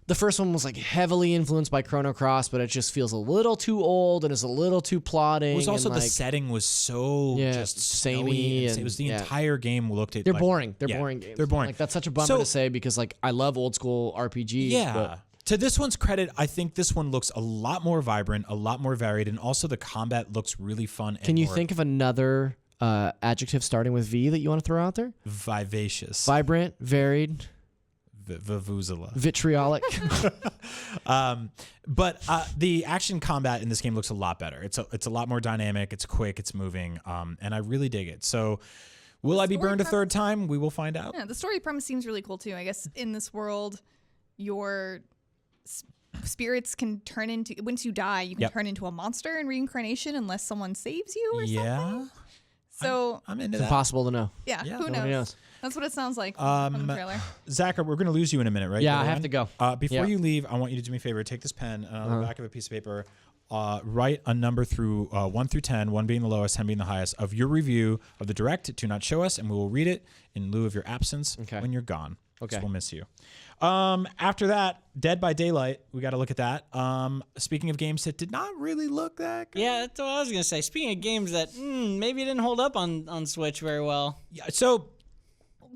the first one was like heavily influenced by Chrono Cross, but it just feels a little too old and is a little too plodding. It was also and the setting was so just samey, snowy. It was the and entire game looked at. They're like, boring. They're yeah, boring games. They're boring. Like that's such a bummer So- to say because like I love old school RPGs. Yeah. But To this one's credit, I think this one looks a lot more vibrant, a lot more varied, and also the combat looks really fun. can you think of another adjective starting with V that you want to throw out there? vivacious, Vibrant, varied, vuvuzela? vitriolic. But the action combat in this game looks a lot better. It's a lot more dynamic. It's quick. It's moving. And I really dig it. So, will I be story burned a premise- third time? We will find out. Yeah, the story premise seems really cool too. I guess in this world, your spirits can turn into, once you die, you can Yep. turn into a monster in reincarnation unless someone saves you or Yeah, something. So I'm into It's that. impossible to know. yeah, Yeah, who nobody knows? knows. That's what it sounds like from the trailer. Zach, we're going to lose you in a minute, right? Yeah, You're I the have one? to go. Before Yeah. you leave, I want you to do me a favor. Take this pen and on the back of a piece of paper, write a number through 1 through 10, 1 being the lowest, 10 being the highest, of your review of the Direct. Do not show us, and we will read it in lieu of your absence when you're gone. Okay. So we'll miss you. After that, Dead by Daylight, we got to look at that. Speaking of games that did not really look that good. Yeah, that's what I was gonna say. Speaking of games that maybe didn't hold up on Switch very well. Yeah, so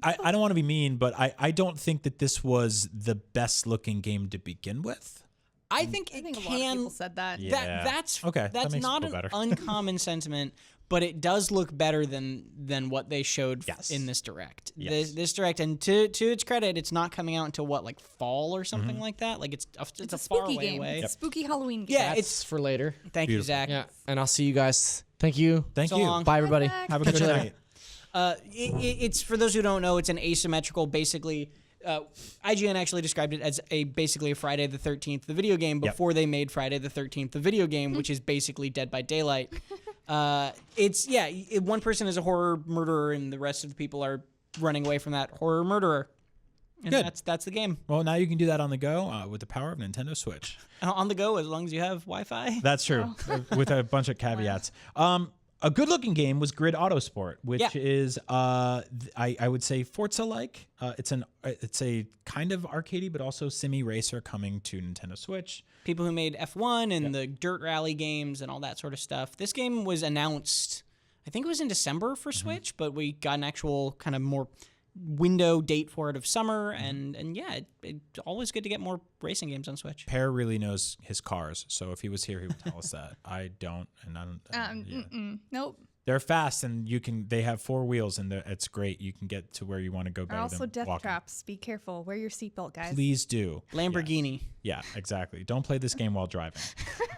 I don't want to be mean, but I don't think that this was the best looking game to begin with. I think I it think a lot can. of people said that. Yeah. That's Okay, that That's makes me not feel an better. uncommon sentiment, but it does look better than what they showed Yes. in this Direct. Yes. This Direct, and to its credit, it's not coming out until what, like fall or something like that. Like it's It's a a far spooky way game. away. It's a spooky Halloween game. Yeah, That's it's. for later. Thank you, Beautiful. Zach. Yeah, and I'll see you guys. Thank you. Thank So you. long. Bye, everybody. Zach. Have a good you later. night. It's for those who don't know, it's an asymmetrical, basically. IGN actually described it as basically a Friday the 13th, the video game, before they made Friday the 13th, the video game, which is basically Dead by Daylight. One person is a horror murderer, and the rest of the people are running away from that horror murderer. And Good. that's the game. Well, now you can do that on the go with the power of Nintendo Switch. On the go, as long as you have Wi-Fi. That's true, with a bunch of caveats. A good-looking game was Grid Autosport, which is I would say Forza-like. It's a kind of arcadey, but also simi racer coming to Nintendo Switch. People who made F1 and the Dirt Rally games and all that sort of stuff. This game was announced, I think it was in December for Switch, but we got an actual kind of more window date for it of summer, and yeah, it's always good to get more racing games on Switch. Pear really knows his cars, so if he was here, he would tell us that. I don't, and I don't. Yeah. Nope. They're fast, and they have 4 wheels, and it's great. You can get to where you want to go Are better also than death walking. traps. Be careful. Wear your seatbelt, guys. Please do. Lamborghini. Yeah, exactly. Don't play this game while driving.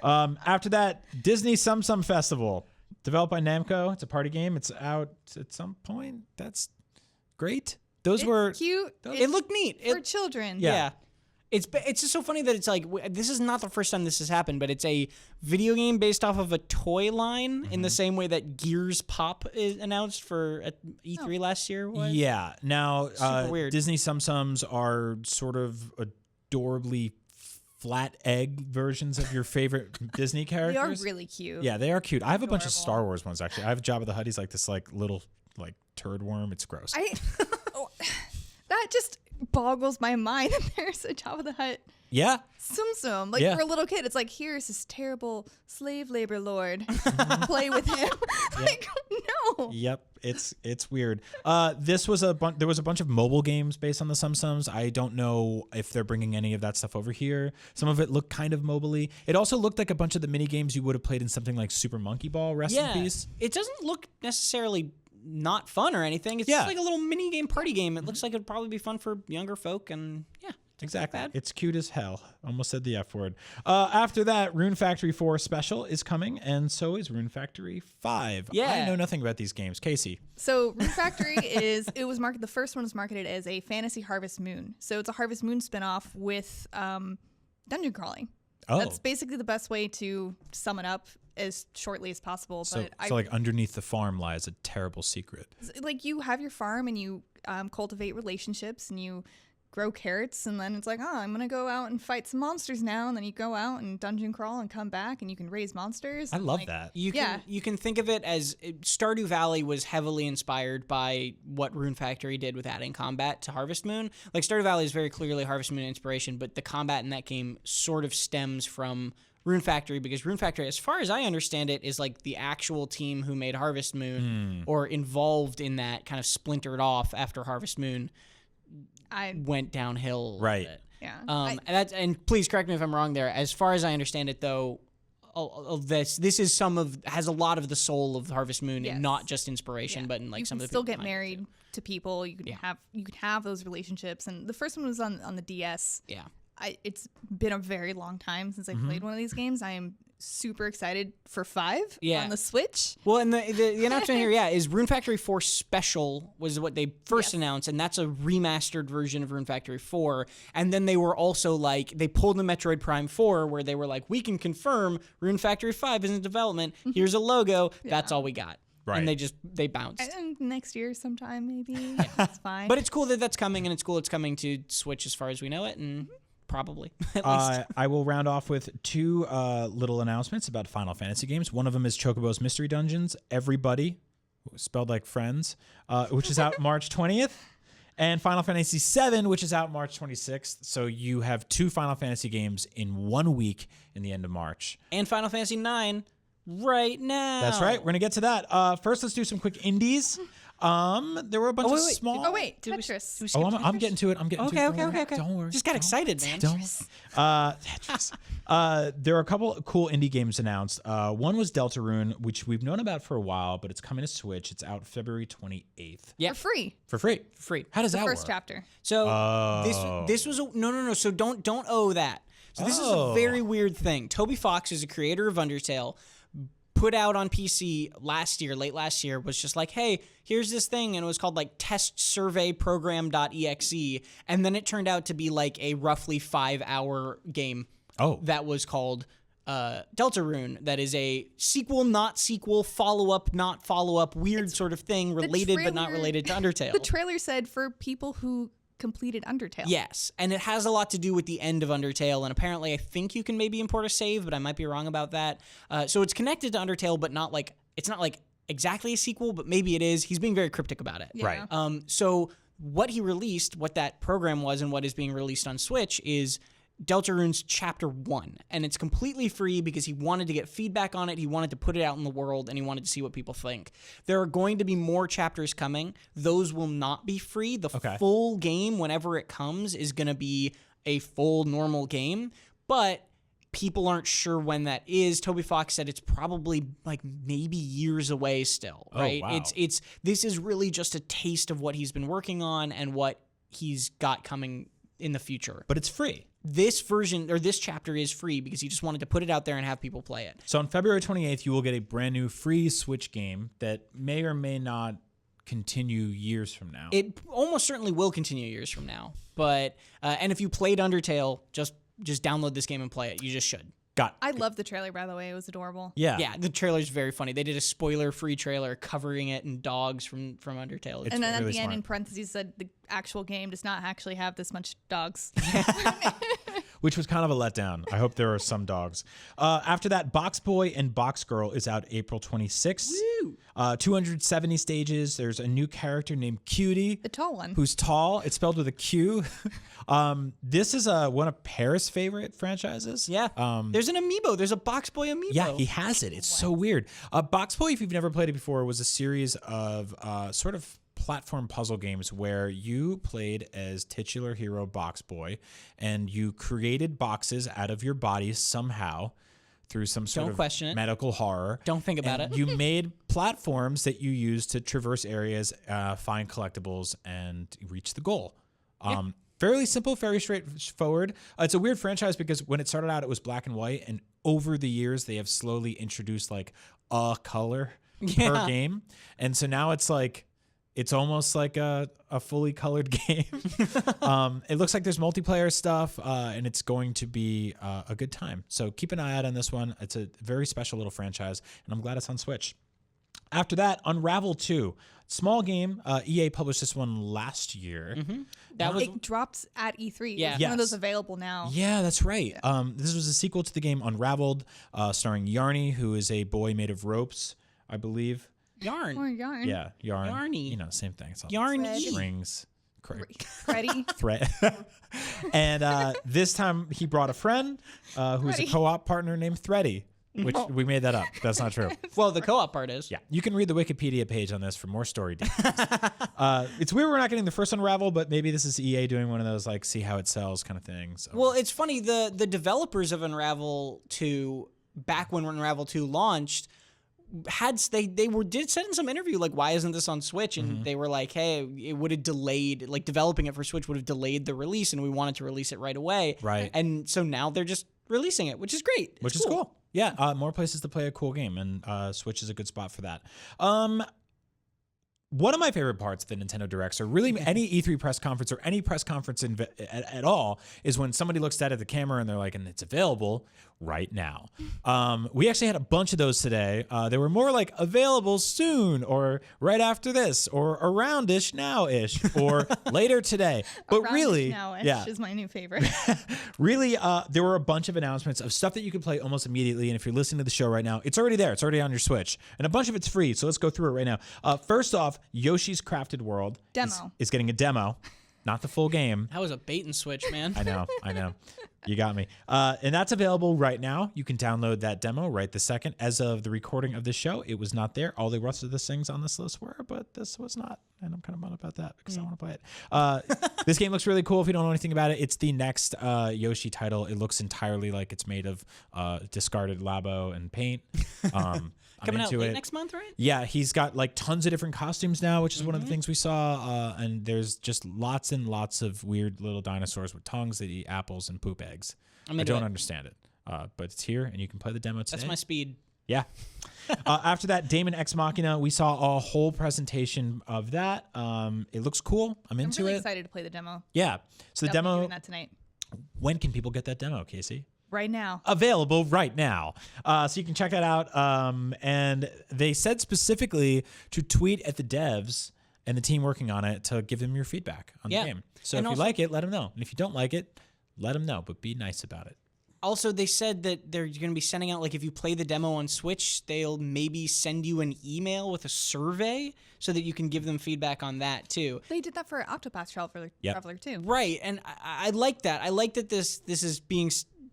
After that, Disney Sum Sum Festival, developed by Namco. It's a party game. It's out at some point. That's great. Those It's were cute. It looked neat. for children. Yeah. It's just so funny that it's like this is not the first time this has happened, but it's a video game based off of a toy line in the same way that Gears Pop is announced for at E3 last year was. Yeah. Now, Super weird. Disney Sum Sums are sort of adorably flat egg versions of your favorite Disney They characters. are really cute. Yeah, they are cute. I have a bunch of Adorable. Star Wars ones actually. I have Jabba the Hutt. He's like this little turd worm. It's gross. That just boggles my mind that there's a Jabba the Hutt Yeah. Tsum Tsum. Like Yeah. for a little kid, it's like, here's this terrible slave labor lord. Play with him. Like, no. Yep, it's weird. This was there was a bunch of mobile games based on the Sum Sums. I don't know if they're bringing any of that stuff over here. Some of it looked kind of mobile-y. It also looked like a bunch of the mini games you would have played in something like Super Monkey Ball. Rest in peace. It doesn't look necessarily not fun or anything. It's Yeah. just like a little mini game party game. It looks like it'd probably be fun for younger folk, and yeah, Exactly. bad. It's cute as hell. Almost said the F word. After that, Rune Factory 4 Special is coming, and so is Rune Factory 5. Yeah. I know nothing about these games. Casey. So Rune Factory the first one was marketed as a fantasy Harvest Moon. So it's a Harvest Moon spinoff with dungeon crawling. Oh. That's basically the best way to sum it up as shortly as possible. So, But like underneath the farm lies a terrible secret. like you have your farm and you cultivate relationships and you grow carrots, and then it's like, oh, I'm gonna go out and fight some monsters now, and then you go out and dungeon crawl and come back and you can raise monsters. I and, love like, that. You can think of it as Stardew Valley was heavily inspired by what Rune Factory did with adding combat to Harvest Moon. Like Stardew Valley is very clearly Harvest Moon inspiration, but the combat in that game sort of stems from Rune Factory, because Rune Factory, as far as I understand it, is like the actual team who made Harvest Moon or involved in that, kind of splintered off after Harvest Moon went downhill a little Right. bit. Yeah. And please correct me if I'm wrong there. As far as I understand it, though, this is has a lot of the soul of Harvest Moon, Yes. and not just inspiration, but in like you some can of the still people get behind it, married too. to people. You can have those relationships. And the first one was on the DS. Yeah. It's been a very long time since I played one of these games. I am super excited for 5 on the Switch. Well, and the announcement here, is Rune Factory 4 Special was what they first announced, and that's a remastered version of Rune Factory 4. And then they were also like, they pulled the Metroid Prime 4, where they were like, we can confirm Rune Factory 5 is in development. Here's a logo. That's all we got. Right. And they bounced. And next year sometime, maybe. It's fine. But it's cool that that's coming, and it's cool it's coming to Switch as far as we know it, and probably at least. I will round off with 2 little announcements about Final Fantasy games. One of them is Chocobo's Mystery Dungeons, Everybody, spelled like friends, which is out March 20th. And Final Fantasy VII, which is out March 26th. So you have 2 Final Fantasy games in 1 week in the end of March. And Final Fantasy IX right now. That's right. We're going to get to that. First, let's do some quick indies. There were a bunch of small... Tetris. I'm getting to it. I'm getting to it. Okay. Don't worry. Just got excited, man. Tetris. There are a couple of cool indie games announced. One was Deltarune, which we've known about for a while, but it's coming to Switch. It's out February 28th. Yeah. For free. For free. Free. How does The that first work? chapter. So this was no. So don't owe that. So this is a very weird thing. Toby Fox is a creator of Undertale. Put out on PC late last year, was just like, hey, here's this thing, and it was called like testsurveyprogram.exe, and then it turned out to be like a roughly 5-hour game that was called Deltarune, that is a sequel, not sequel, follow-up, not follow-up, weird sort of thing, related but not related to Undertale. The trailer said for people who completed Undertale. Yes, and it has a lot to do with the end of Undertale, and apparently I think you can maybe import a save, but I might be wrong about that. So it's connected to Undertale, but it's not like exactly a sequel, but maybe it is. He's being very cryptic about it. Yeah. Right. So what he released, what that program was, and what is being released on Switch is Deltarune's Chapter 1, and it's completely free because he wanted to get feedback on it, he wanted to put it out in the world, and he wanted to see what people think. There are going to be more chapters coming. Those will not be free. The full game, whenever it comes, is going to be a full normal game, but people aren't sure when that is. Toby Fox said it's probably like maybe years away still, right? Wow. This is really just a taste of what he's been working on and what he's got coming in the future. But it's free. This version, or this chapter, is free because he just wanted to put it out there and have people play it. So on February 28th, you will get a brand new free Switch game that may or may not continue years from now. It almost certainly will continue years from now. But and if you played Undertale, just download this game and play it. You just should. I love the trailer, by the way. It was adorable. Yeah, the trailer's very funny. They did a spoiler-free trailer covering it in dogs from Undertale. And then really at the smart. end, in parentheses, said the actual game does not actually have this much dogs. Which was kind of a letdown. I hope there are some dogs. After that, Box Boy and Box Girl is out April 26th. Woo! 270 stages. There's a new character named Cutie. The tall one. Who's tall. It's spelled with a Q. This is one of Paris' favorite franchises. Yeah. There's an amiibo. There's a Box Boy amiibo. Yeah, he has it. It's so weird. Box Boy, if you've never played it before, was a series of sort of platform puzzle games where you played as titular hero Box Boy, and you created boxes out of your body somehow through some sort of question it. medical horror. Don't think about And it. You made platforms that you used to traverse areas, find collectibles, and reach the goal. fairly simple, very straightforward. It's a weird franchise because when it started out, it was black and white, and over the years, they have slowly introduced like a color per game, and so now it's like it's almost like a fully colored game. It looks like there's multiplayer stuff, and it's going to be a good time. So keep an eye out on this one. It's a very special little franchise, and I'm glad it's on Switch. After that, Unravel 2. Small game. EA published this one last year. That was It drops at E3. Yeah. It's one of those available now. Yeah, that's right. This was a sequel to the game Unraveled, starring Yarny, who is a boy made of ropes, I believe. yarn. Or yarn. Yeah, yarn. Yarny. You know, same thing. It's all Yarny. strings. Freddy. Thread. And this time he brought a friend who is a Thready. co-op partner named Thready, which we made that up. That's not true. Well, the co-op part is. Yeah, you can read the Wikipedia page on this for more story details. It's weird we're not getting the first Unravel, but maybe this is EA doing one of those like see how it sells kind of things. Well, it's funny. The developers of Unravel 2, back when Unravel 2 launched, did send in some interview like, why isn't this on Switch? And they were like, hey, it would have delayed, like developing it for Switch would have delayed the release, and we wanted to release it right away. Right. And so now they're just releasing it, which is great. Which is cool. Yeah, more places to play a cool game, and Switch is a good spot for that. One of my favorite parts of the Nintendo Directs, or really any E3 press conference or any press conference at all, is when somebody looks at the camera and they're like, and it's available right now. We actually had a bunch of those today. They were more like available soon, or right after this, or around-ish now-ish, or later today. But Around really, now-ish yeah, is my new favorite. really, there were a bunch of announcements of stuff that you could play almost immediately. And if you're listening to the show right now, it's already there. It's already on your Switch. And a bunch of it's free. So let's go through it right now. First off, Yoshi's Crafted World is getting a demo, not the full game. That was a bait and switch, man. I know. You got me. And that's available right now. You can download that demo right this second. As of the recording of this show, it was not there. All the rest of the things on this list were, but this was not. And I'm kind of bummed about that because I want to play it. This game looks really cool if you don't know anything about it. It's the next Yoshi title. It looks entirely like it's made of discarded Labo and paint. Coming out late next month, right? Yeah, he's got like tons of different costumes now, which is one of the things we saw. And there's just lots and lots of weird little dinosaurs with tongues that eat apples and poop eggs. I don't understand it, but it's here, and you can play the demo today. That's my speed. Yeah. After that, Daemon Ex Machina, we saw a whole presentation of that. It looks cool. I'm into I'm really it. excited to play the demo. Yeah. So the Definitely demo. doing that tonight. When can people get that demo, Casey? Right now. Available right now. So you can check that out. And they said specifically to tweet at the devs and the team working on it to give them your feedback on the game. So And if you also- like it, let them know. And if you don't like it, let them know, but be nice about it. Also, they said that they're going to be sending out, like, if you play the demo on Switch, they'll maybe send you an email with a survey so that you can give them feedback on that, too. They did that for Octopath Traveler too. Right, and I like that. I like that this is being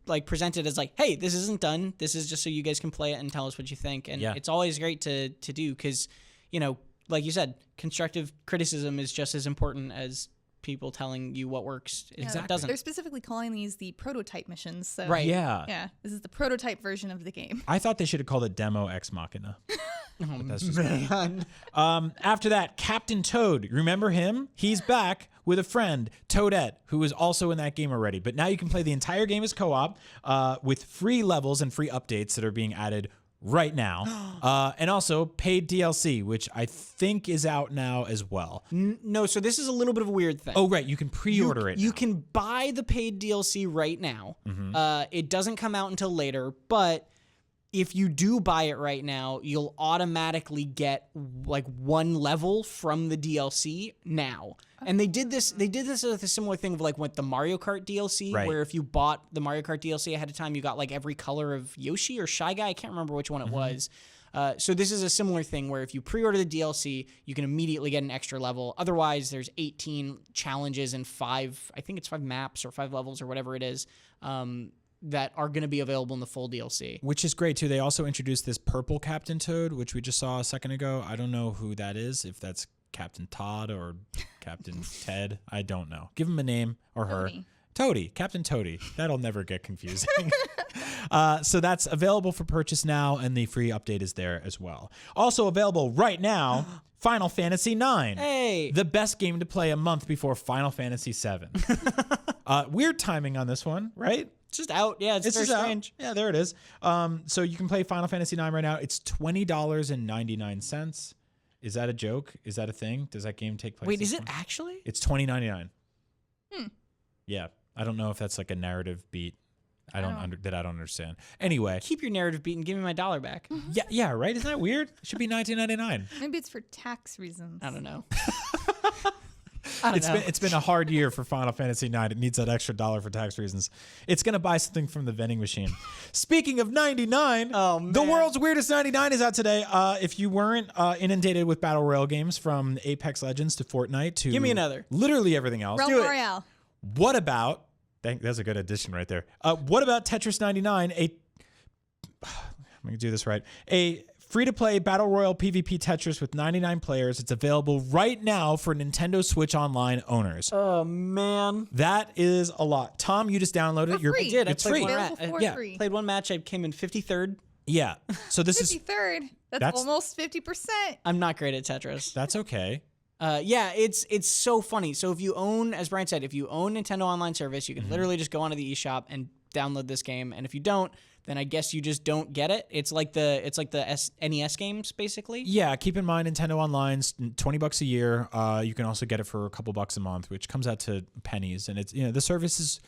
like presented as like, hey, this isn't done. This is just so you guys can play it and tell us what you think. And it's always great to do because, you know, like you said, constructive criticism is just as important as people telling you what works. Yeah, It doesn't. They're specifically calling these the prototype missions. So Right. Yeah, this is the prototype version of the game. I thought they should have called it Demo Ex Machina. But that's just Man. after that, Captain Toad. Remember him? He's back with a friend, Toadette, who was also in that game already. But now you can play the entire game as co-op with free levels and free updates that are being added right now. And also paid DLC, which I think is out now as well. No, so this is a little bit of a weird thing. Oh, right. You can pre-order it. You now. can buy the paid DLC right now. It doesn't come out until later, but if you do buy it right now, you'll automatically get like one level from the DLC now. And they did this with a similar thing of like with the Mario Kart DLC, Right. where if you bought the Mario Kart DLC ahead of time, you got like every color of Yoshi or Shy Guy. I can't remember which one it was. So this is a similar thing where if you pre-order the DLC, you can immediately get an extra level. Otherwise, there's 18 challenges and 5 maps or 5 levels or whatever it is, that are going to be available in the full DLC. Which is great, too. They also introduced this purple Captain Toad, which we just saw a second ago. I don't know who that is, if that's Captain Todd or Captain Ted. I don't know. Give him a name, or her. Toady, Captain Toady. That'll never get confusing. So that's available for purchase now, and the free update is there as well. Also available right now, Final Fantasy IX. Hey. The best game to play a month before Final Fantasy VII. Weird timing on this one, right? It's just out. Yeah, it's very just out. strange. Yeah, there it is. So you can play Final Fantasy IX right now. It's $20.99. Is that a joke? Is that a thing? Does that game take place? Wait, is it actually? It's $20.99. Yeah, I don't know if that's like a narrative beat. I don't understand. Anyway, Keep your narrative beat and give me my $1 back. yeah, right. Isn't that weird? It should be $19.99. Maybe it's for tax reasons. I don't know. It's been a hard year for Final Fantasy IX. It needs that extra $1 for tax reasons. It's gonna buy something from the vending machine. Speaking of 99, the world's weirdest 99 is out today. If you weren't inundated with battle royale games from Apex Legends to Fortnite to Give me another. literally everything else. Realm Royale. What about? That's a good addition right there. What about Tetris 99? I'm gonna do this right. A free-to-play battle royale PvP Tetris with 99 players. It's available right now for Nintendo Switch Online owners. Oh man, That is a lot. Tom, you just downloaded it. For free. I did. It's I played free. one Available for Yeah. free. Played one match. I came in 53rd. Yeah. So this is 53rd. That's That's- almost 50%. I'm not great at Tetris. that's okay. Yeah, it's so funny. So if you own, as Brian said, if you own Nintendo Online Service, you can literally just go onto the eShop and download this game. And if you don't, then I guess you just don't get it. It's like the NES games basically. Yeah, keep in mind Nintendo Online's $20 a year. You can also get it for a couple bucks a month, which comes out to pennies, and it's the service is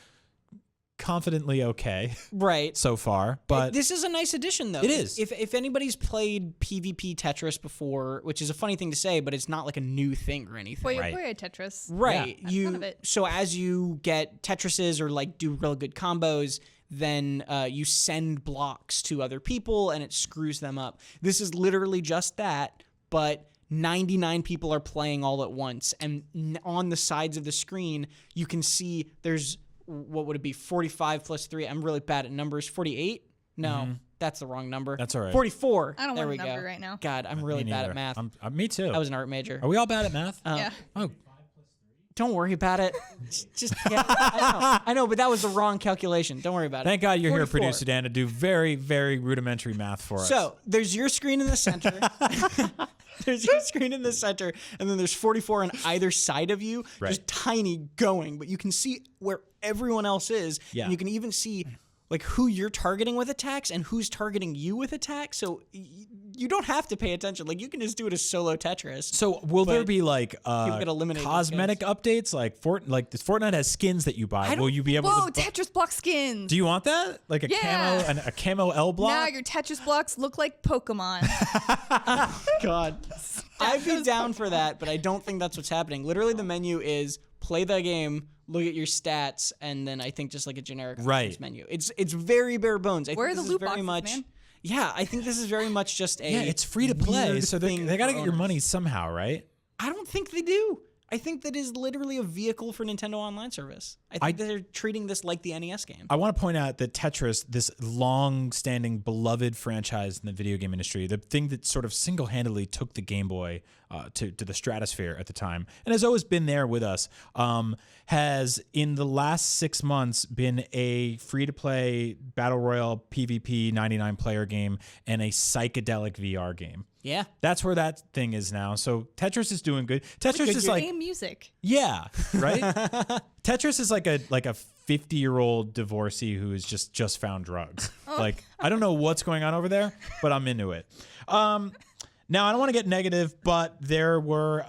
confidently okay Right. so far. But this is a nice addition, though. It is. If anybody's played PvP Tetris before, which is a funny thing to say, but it's not like a new thing or anything. Boy, Right. boy, Tetris. Right. Yeah. None of it. So as you get Tetrises or like do real good combos, then you send blocks to other people and it screws them up. This is literally just that, but 99 people are playing all at once, and on the sides of the screen you can see there's, what would it be, 45 plus 3? I'm really bad at numbers. 48? No, that's the wrong number. That's all right. 44. I don't there want we a number go. right now. God, I'm really me bad neither. at math. Me too. I was an art major. Are we all bad at math? Yeah. Oh, Don't worry about it. Just yeah, I know, but that was the wrong calculation. Don't worry about it. thank God you're here, 44. producer Dan, to do very, very rudimentary math for us. So there's your screen in the center. There's your screen in the center, and then there's 44 on either side of you, Right. just tiny going. But you can see where everyone else is, Yeah. and you can even see like who you're targeting with attacks and who's targeting you with attacks. So you don't have to pay attention. Like you can just do it as solo Tetris. So will there But be like get eliminated cosmetic updates like Fortnite has skins that you buy? Will you be able Whoa, to Tetris block skins. Do you want that? Like a Yeah. camo a camo L block? Now your Tetris blocks look like Pokemon. God. I'd be down for that, but I don't think that's what's happening. Literally, the menu is play the game, look at your stats, and then I think just like a generic Right. menu. It's very bare bones. I Where think are the this is loot very boxes, much, man? Yeah, I think this is very much just a Yeah, it's free to play, weird so thing they got to for get your owners. money somehow, right? I don't think they do. I think that is literally a vehicle for Nintendo Online Service. I think they're treating this like the NES game. I want to point out that Tetris, this long-standing, beloved franchise in the video game industry, the thing that sort of single-handedly took the Game Boy to the stratosphere at the time, and has always been there with us, has in the last 6 months been a free-to-play battle royale PvP 99-player game and a psychedelic VR game. Yeah. That's where that thing is now. So Tetris is doing good. Tetris is like Game music. yeah, right? Tetris is like a 50-year-old divorcee who has just found drugs. Like I don't know what's going on over there, but I'm into it. Now I don't want to get negative, but there were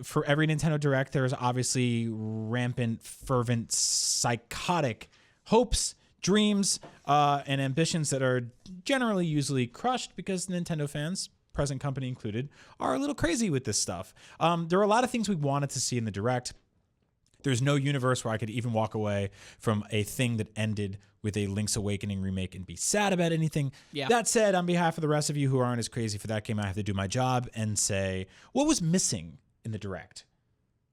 for every Nintendo Direct, there's obviously rampant, fervent, psychotic hopes, dreams, and ambitions that are generally usually crushed because Nintendo fans, present company included, are a little crazy with this stuff. There are a lot of things we wanted to see in the Direct. There's no universe where I could even walk away from a thing that ended with a Link's Awakening remake and be sad about anything. Yeah. That said, on behalf of the rest of you who aren't as crazy for that game, I have to do my job and say, what was missing in the Direct?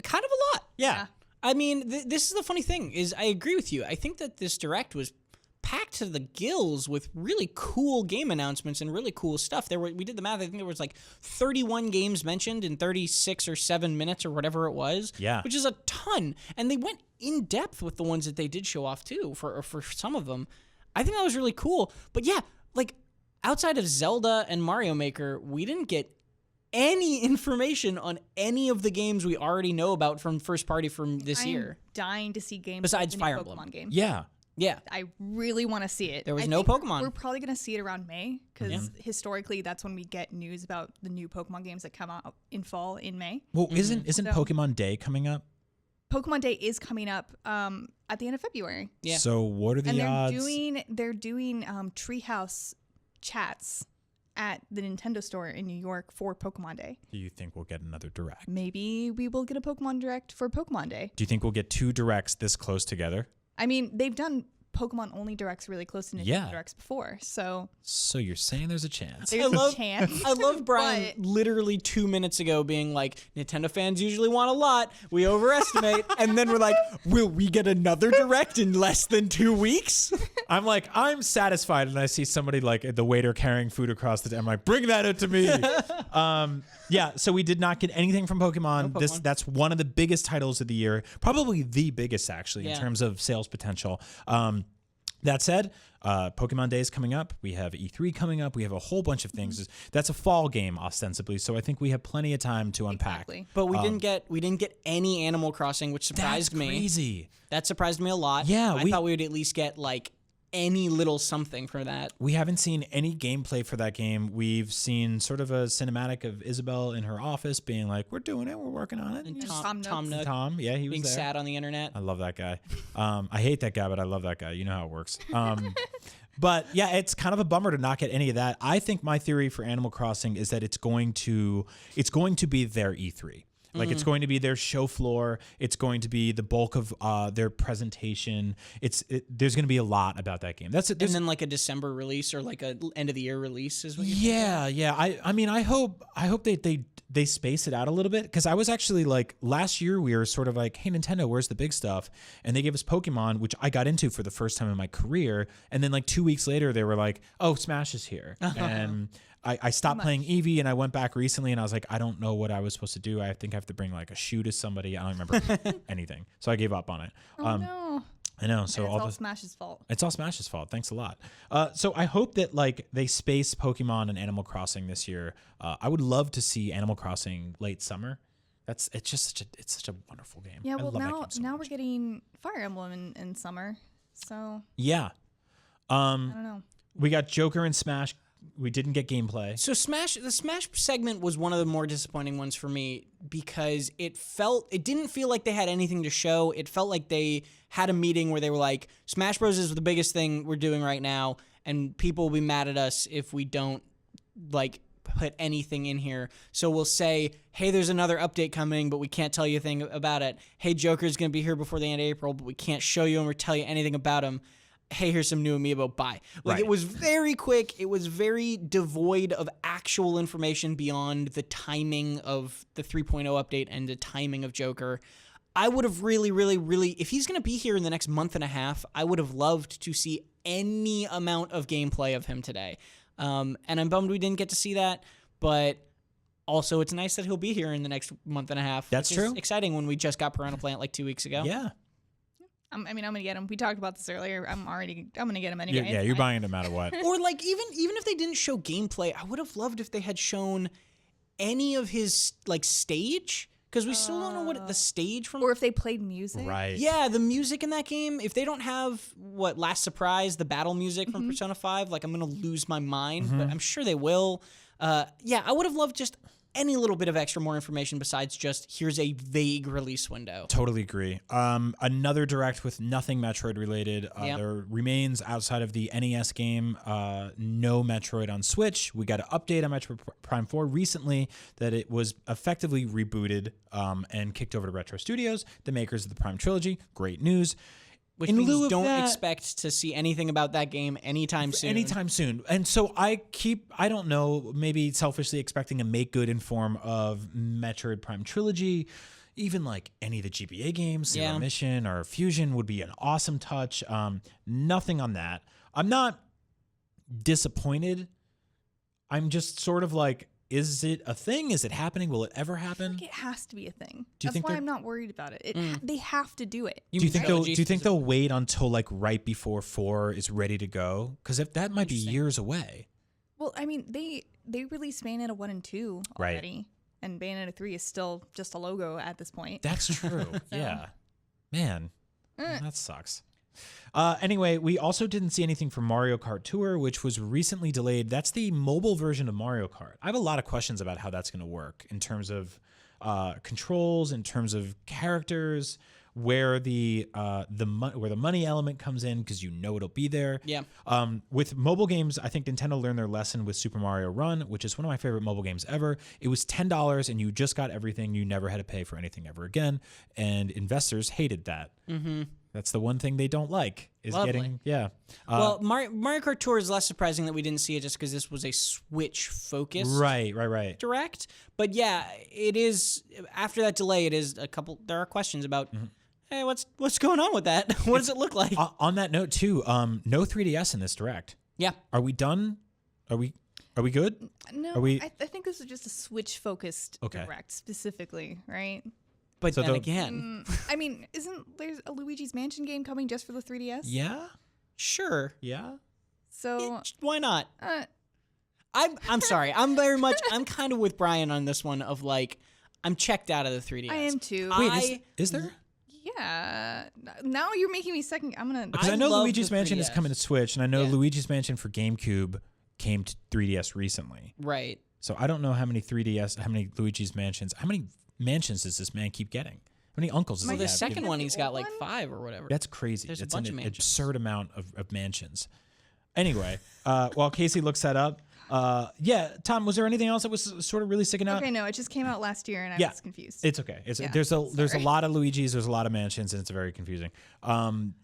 Kind of a lot. Yeah. I mean, this is the funny thing is I agree with you. I think that this Direct was packed to the gills with really cool game announcements and really cool stuff. We did the math. I think there was like 31 games mentioned in 36 or 7 minutes or whatever it was. Yeah. Which is a ton. And they went in depth with the ones that they did show off too. For some of them, I think that was really cool. But yeah, like outside of Zelda and Mario Maker, we didn't get any information on any of the games we already know about from first party from this year. Dying to see games besides the Fire new Emblem. Pokemon game. Yeah. Yeah. I really want to see it. There was I no think Pokemon. We're probably going to see it around May because historically that's when we get news about the new Pokemon games that come out in fall in May. Well, isn't So- Pokemon Day coming up? Pokemon Day is coming up at the end of February. Yeah. So what are the And odds? they're doing Treehouse chats at the Nintendo store in New York for Pokemon Day. Do you think we'll get another direct? Maybe we will get a Pokemon Direct for Pokemon Day. Do you think we'll get 2 directs this close together? I mean, they've done Pokemon only directs really close to Nintendo Yeah. directs before, so So you're saying there's a chance? there's a chance. I love Brian but- literally 2 minutes ago being like, Nintendo fans usually want a lot. We overestimate. And then we're like, will we get another direct in less than 2 weeks? I'm like, I'm satisfied, and I see somebody like the waiter carrying food across the. I'm like, bring that to me. Yeah. So we did not get anything from Pokemon. No Pokemon. That's one of the biggest titles of the year, probably the biggest actually in Yeah. terms of sales potential. That said, Pokemon Day is coming up. We have E3 coming up. We have a whole bunch of things. That's a fall game ostensibly, so I think we have plenty of time to unpack. Exactly. But we didn't get any Animal Crossing, which surprised That's me. crazy. That surprised me a lot. Yeah, I thought we would at least get like any little something for that. We haven't seen any gameplay for that game. We've seen sort of a cinematic of Isabel in her office being like, "We're doing it. We're working on it." And Tom Tom Nook. Nook Tom, yeah, he was being there. sad on the internet. I love that guy. I hate that guy, but I love that guy. You know how it works. But yeah, it's kind of a bummer to not get any of that. I think my theory for Animal Crossing is that it's going to be their E3. Like it's going to be their show floor. It's going to be the bulk of their presentation. There's going to be a lot about that game. That's it. And then like a December release or like a end of the year release is what you Yeah. I mean, I hope they space it out a little bit, because I was actually like, last year we were sort of like, hey Nintendo, where's the big stuff? And they gave us Pokemon, which I got into for the first time in my career. And then like 2 weeks later they were like, oh, Smash is here. And I stopped playing Eevee, and I went back recently and I was like, I don't know what I was supposed to do. I think I have to bring like a shoe to somebody. I don't remember anything. So I gave up on it. Oh no. I know. So And it's all the Smash's fault. it's all Smash's fault. Thanks a lot. So I hope that like they space Pokemon and Animal Crossing this year. I would love to see Animal Crossing late summer. It's such a wonderful game. Yeah, I well love that game so now much. we're getting Fire Emblem in summer. So Yeah. I don't know. We got Joker and Smash. We didn't get gameplay. So the Smash segment was one of the more disappointing ones for me because it didn't feel like they had anything to show. It felt like they had a meeting where they were like, Smash Bros is the biggest thing we're doing right now, and people will be mad at us if we don't like put anything in here. So we'll say, hey, there's another update coming, but we can't tell you a thing about it. Hey, Joker's going to be here before the end of April, but we can't show you him or tell you anything about him. Hey, here's some new amiibo, bye. Like, Right. It was very quick. It was very devoid of actual information beyond the timing of the 3.0 update and the timing of Joker. I would have really, really, really, if he's going to be here in the next month and a half, I would have loved to see any amount of gameplay of him today. And I'm bummed we didn't get to see that, but also it's nice that he'll be here in the next month and a half. That's which is true. exciting when we just got Piranha Plant like 2 weeks ago. Yeah. I mean, I'm gonna get him. We talked about this earlier. I'm gonna get him anyway. Yeah, you're buying it no matter what. Or like even if they didn't show gameplay, I would have loved if they had shown any of his like stage, because we still don't know what the stage from. Or if they played music. Right. Yeah, the music in that game. If they don't have Last Surprise, the battle music from Persona 5, like I'm gonna lose my mind. But I'm sure they will. Yeah, I would have loved just any little bit of more information besides just here's a vague release window. Totally agree. Another direct with nothing Metroid related. Yep. There remains outside of the NES game, no Metroid on Switch. We got an update on Metroid Prime 4 recently that it was effectively rebooted and kicked over to Retro Studios, the makers of the Prime trilogy. Great news. Which In lieu means of don't that- expect to see anything about that game anytime soon. Anytime soon. And so I don't know, maybe selfishly expecting a make good in form of Metroid Prime Trilogy. Even like any of the GBA games, Zero Mission or Fusion would be an awesome touch. Nothing on that. I'm not disappointed. I'm just sort of like, Is it a thing? Is it happening? Will it ever I happen? think it has to be a thing. Do you That's think why they're- I'm not worried about it. They have to do it. Do you think they'll? trilogy Do you think they'll wait until like right before 4 is ready to go? Because if that might be years away. Well, I mean, they released Bayonetta 1 and 2 Right. already, and Bayonetta 3 is still just a logo at this point. That's true. Yeah, man, that sucks. Anyway, we also didn't see anything from Mario Kart Tour, which was recently delayed. That's the mobile version of Mario Kart. I have a lot of questions about how that's going to work in terms of controls, in terms of characters, where the money element comes in, because you know it'll be there. Yeah. With mobile games, I think Nintendo learned their lesson with Super Mario Run, which is one of my favorite mobile games ever. It was $10 and you just got everything. You never had to pay for anything ever again. And investors hated that. Mm-hmm. That's the one thing they don't like is Lovely. getting, yeah. Well, Mario Kart Tour is less surprising that we didn't see it just because this was a Switch focused Right. direct. But yeah, it is, after that delay, there are questions about, hey, what's going on with that? What does it look like? On that note too, no 3DS in this direct. Yeah. Are we done? Are we good? No, Are we- I think this is just a Switch focused direct specifically, right? But So then the- again, I mean, isn't there's a Luigi's Mansion game coming just for the 3DS? Yeah. sure. Yeah. So Why not? uh, I'm sorry. I'm kind of with Brian on this one of like, I'm checked out of the 3DS. I am too. Wait, is there? Yeah. Now you're making me second. I'm gonna. Because I know love Luigi's the Mansion is 3DS. coming to Switch, and I know Yeah. Luigi's Mansion for GameCube came to 3DS recently. Right. So I don't know how many Luigi's Mansions, how many mansions does this man keep getting? How many uncles does Well, he the have? second one, he's got like one? 5 or whatever. That's crazy. There's a That's bunch an of mansions. absurd amount of mansions. Anyway, while Casey looks that up, Tom, was there anything else that was sort of really sticking out? Okay, no, it just came out last year, and I was confused. It's okay. Yeah, there's a sorry. lot of Luigi's, there's a lot of mansions, and it's very confusing.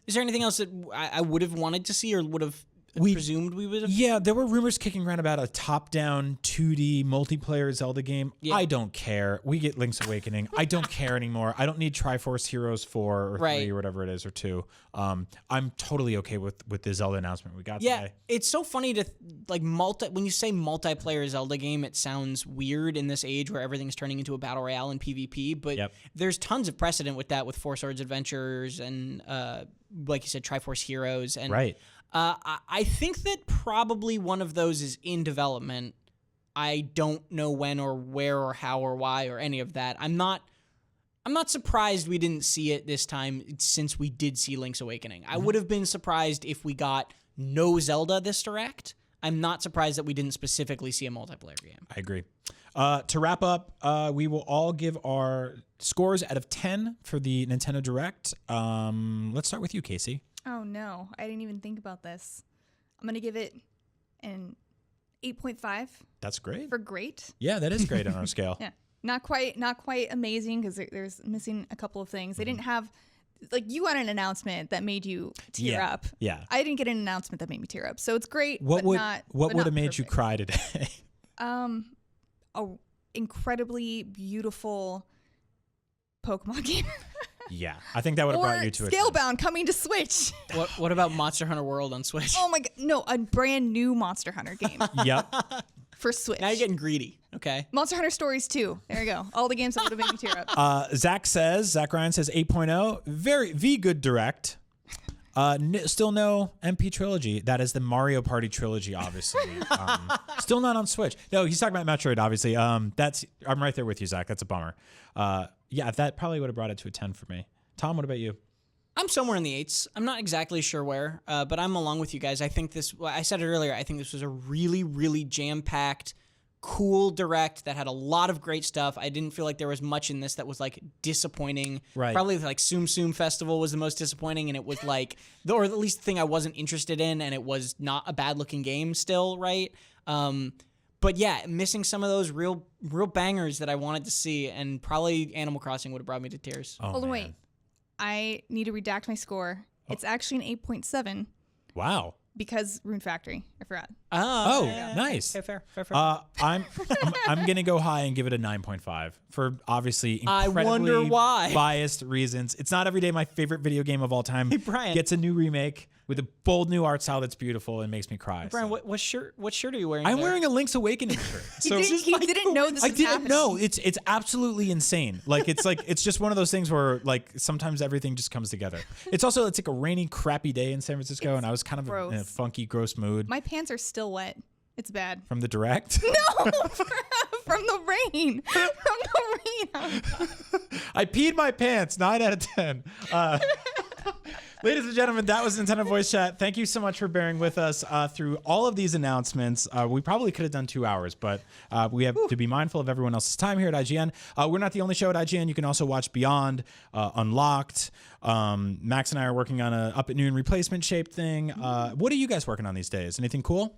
Is there anything else that I would have wanted to see or would have presumed we would have? Yeah, there were rumors kicking around about a top-down 2D multiplayer Zelda game. Yeah. I don't care. We get Link's Awakening. I don't care anymore. I don't need Triforce Heroes 4 or 3 or whatever it is, or 2. I'm totally okay with the Zelda announcement we got Yeah, today. it's so funny to like when you say multiplayer Zelda game, it sounds weird in this age where everything's turning into a battle royale and PvP. But there's tons of precedent with that with Four Swords Adventures and like you said, Triforce Heroes and Right. I think that probably one of those is in development. I don't know when or where or how or why or any of that. I'm not surprised we didn't see it this time since we did see Link's Awakening. I would have been surprised if we got no Zelda this direct. I'm not surprised that we didn't specifically see a multiplayer game. I agree. To wrap up, we will all give our scores out of 10 for the Nintendo Direct. Let's start with you, Casey. Oh no, I didn't even think about this. I'm gonna give it an 8.5 That's great. for great. Yeah, that is great on our scale. Yeah, not quite amazing because there's missing a couple of things. They didn't have, like, you got an announcement that made you tear up. Yeah. I didn't get an announcement that made me tear up, so it's great. What but would not, what but would not have made you perfect. cry today? A incredibly beautiful Pokemon game. Yeah, I think that would have brought Or you to a Scalebound coming to Switch. What about Monster Hunter World on Switch? Oh my god, no, a brand new Monster Hunter game 10. Yep. for Switch. Now you're getting greedy. Okay. Monster Hunter Stories 2. There you go. All the games that would have made me tear up. Zach Ryan says 8.0. Very good direct. Still no MP trilogy. That is the Mario Party trilogy, obviously. Still not on Switch. No, he's talking about Metroid, obviously. I'm right there with you, Zach. That's a bummer. Yeah, that probably would have brought it to a 10 for me. Tom, what about you? I'm somewhere in the 8s. I'm not exactly sure where, but I'm along with you guys. I think I said it earlier, I think this was a really, really jam-packed, cool direct that had a lot of great stuff. I didn't feel like there was much in this that was like disappointing. Right. Probably like Tsum Tsum Festival was the most disappointing, and it was like, or at least the thing I wasn't interested in, and it was not a bad-looking game still, right? But yeah, missing some of those real bangers that I wanted to see, and probably Animal Crossing would have brought me to tears. Oh, Hold on, man. wait. I need to redact my score. It's actually an 8.7 Wow. because Rune Factory. I forgot. Oh, nice. Fair. I'm gonna go high and give it a 9.5 for obviously I incredibly wonder why. biased reasons. It's not every day my favorite video game of all time Brian. gets a new remake with a bold new art style that's beautiful and makes me cry. Brian, So. what shirt are you wearing? I'm there? wearing a Link's Awakening shirt. He didn't know this I was didn't happening. know. It's absolutely insane. It's just one of those things where like sometimes everything just comes together. It's like a rainy, crappy day in San Francisco, and I was kind of in a funky, gross mood. My pants are still wet. It's bad. From the direct? No, from the rain. From the rain. I peed my pants. 9 out of 10. Ladies and gentlemen, that was Nintendo Voice Chat. Thank you so much for bearing with us through all of these announcements. We probably could have done 2 hours, but we have to be mindful of everyone else's time here at IGN. We're not the only show at IGN. You can also watch Beyond, Unlocked. Max and I are working on a Up at Noon replacement shaped thing. What are you guys working on these days? Anything cool?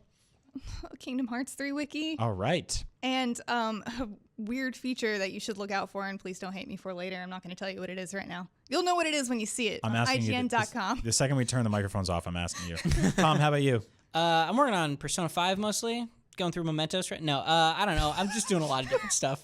Kingdom Hearts 3 wiki. All right. And a weird feature that you should look out for, and please don't hate me for later. I'm not going to tell you what it is right now. You'll know what it is when you see it I'm on asking IGN.com. you. The second we turn the microphones off, I'm asking you. Tom, how about you? I'm working on Persona 5 mostly. Going through Mementos right No, I don't know. I'm just doing a lot of different stuff.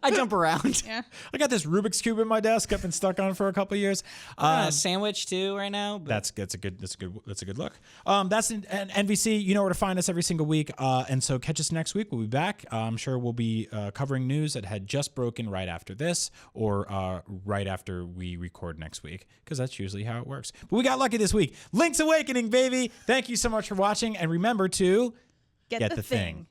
I jump around. Yeah. I got this Rubik's Cube in my desk. I've been stuck on it for a couple of years. I'm on a sandwich too right now. But That's a good look. That's an NVC. You know where to find us every single week. And so catch us next week. We'll be back. I'm sure we'll be covering news that had just broken right after this, or right after we record next week, because that's usually how it works. But we got lucky this week. Link's Awakening, baby. Thank you so much for watching, and remember to Get the thing.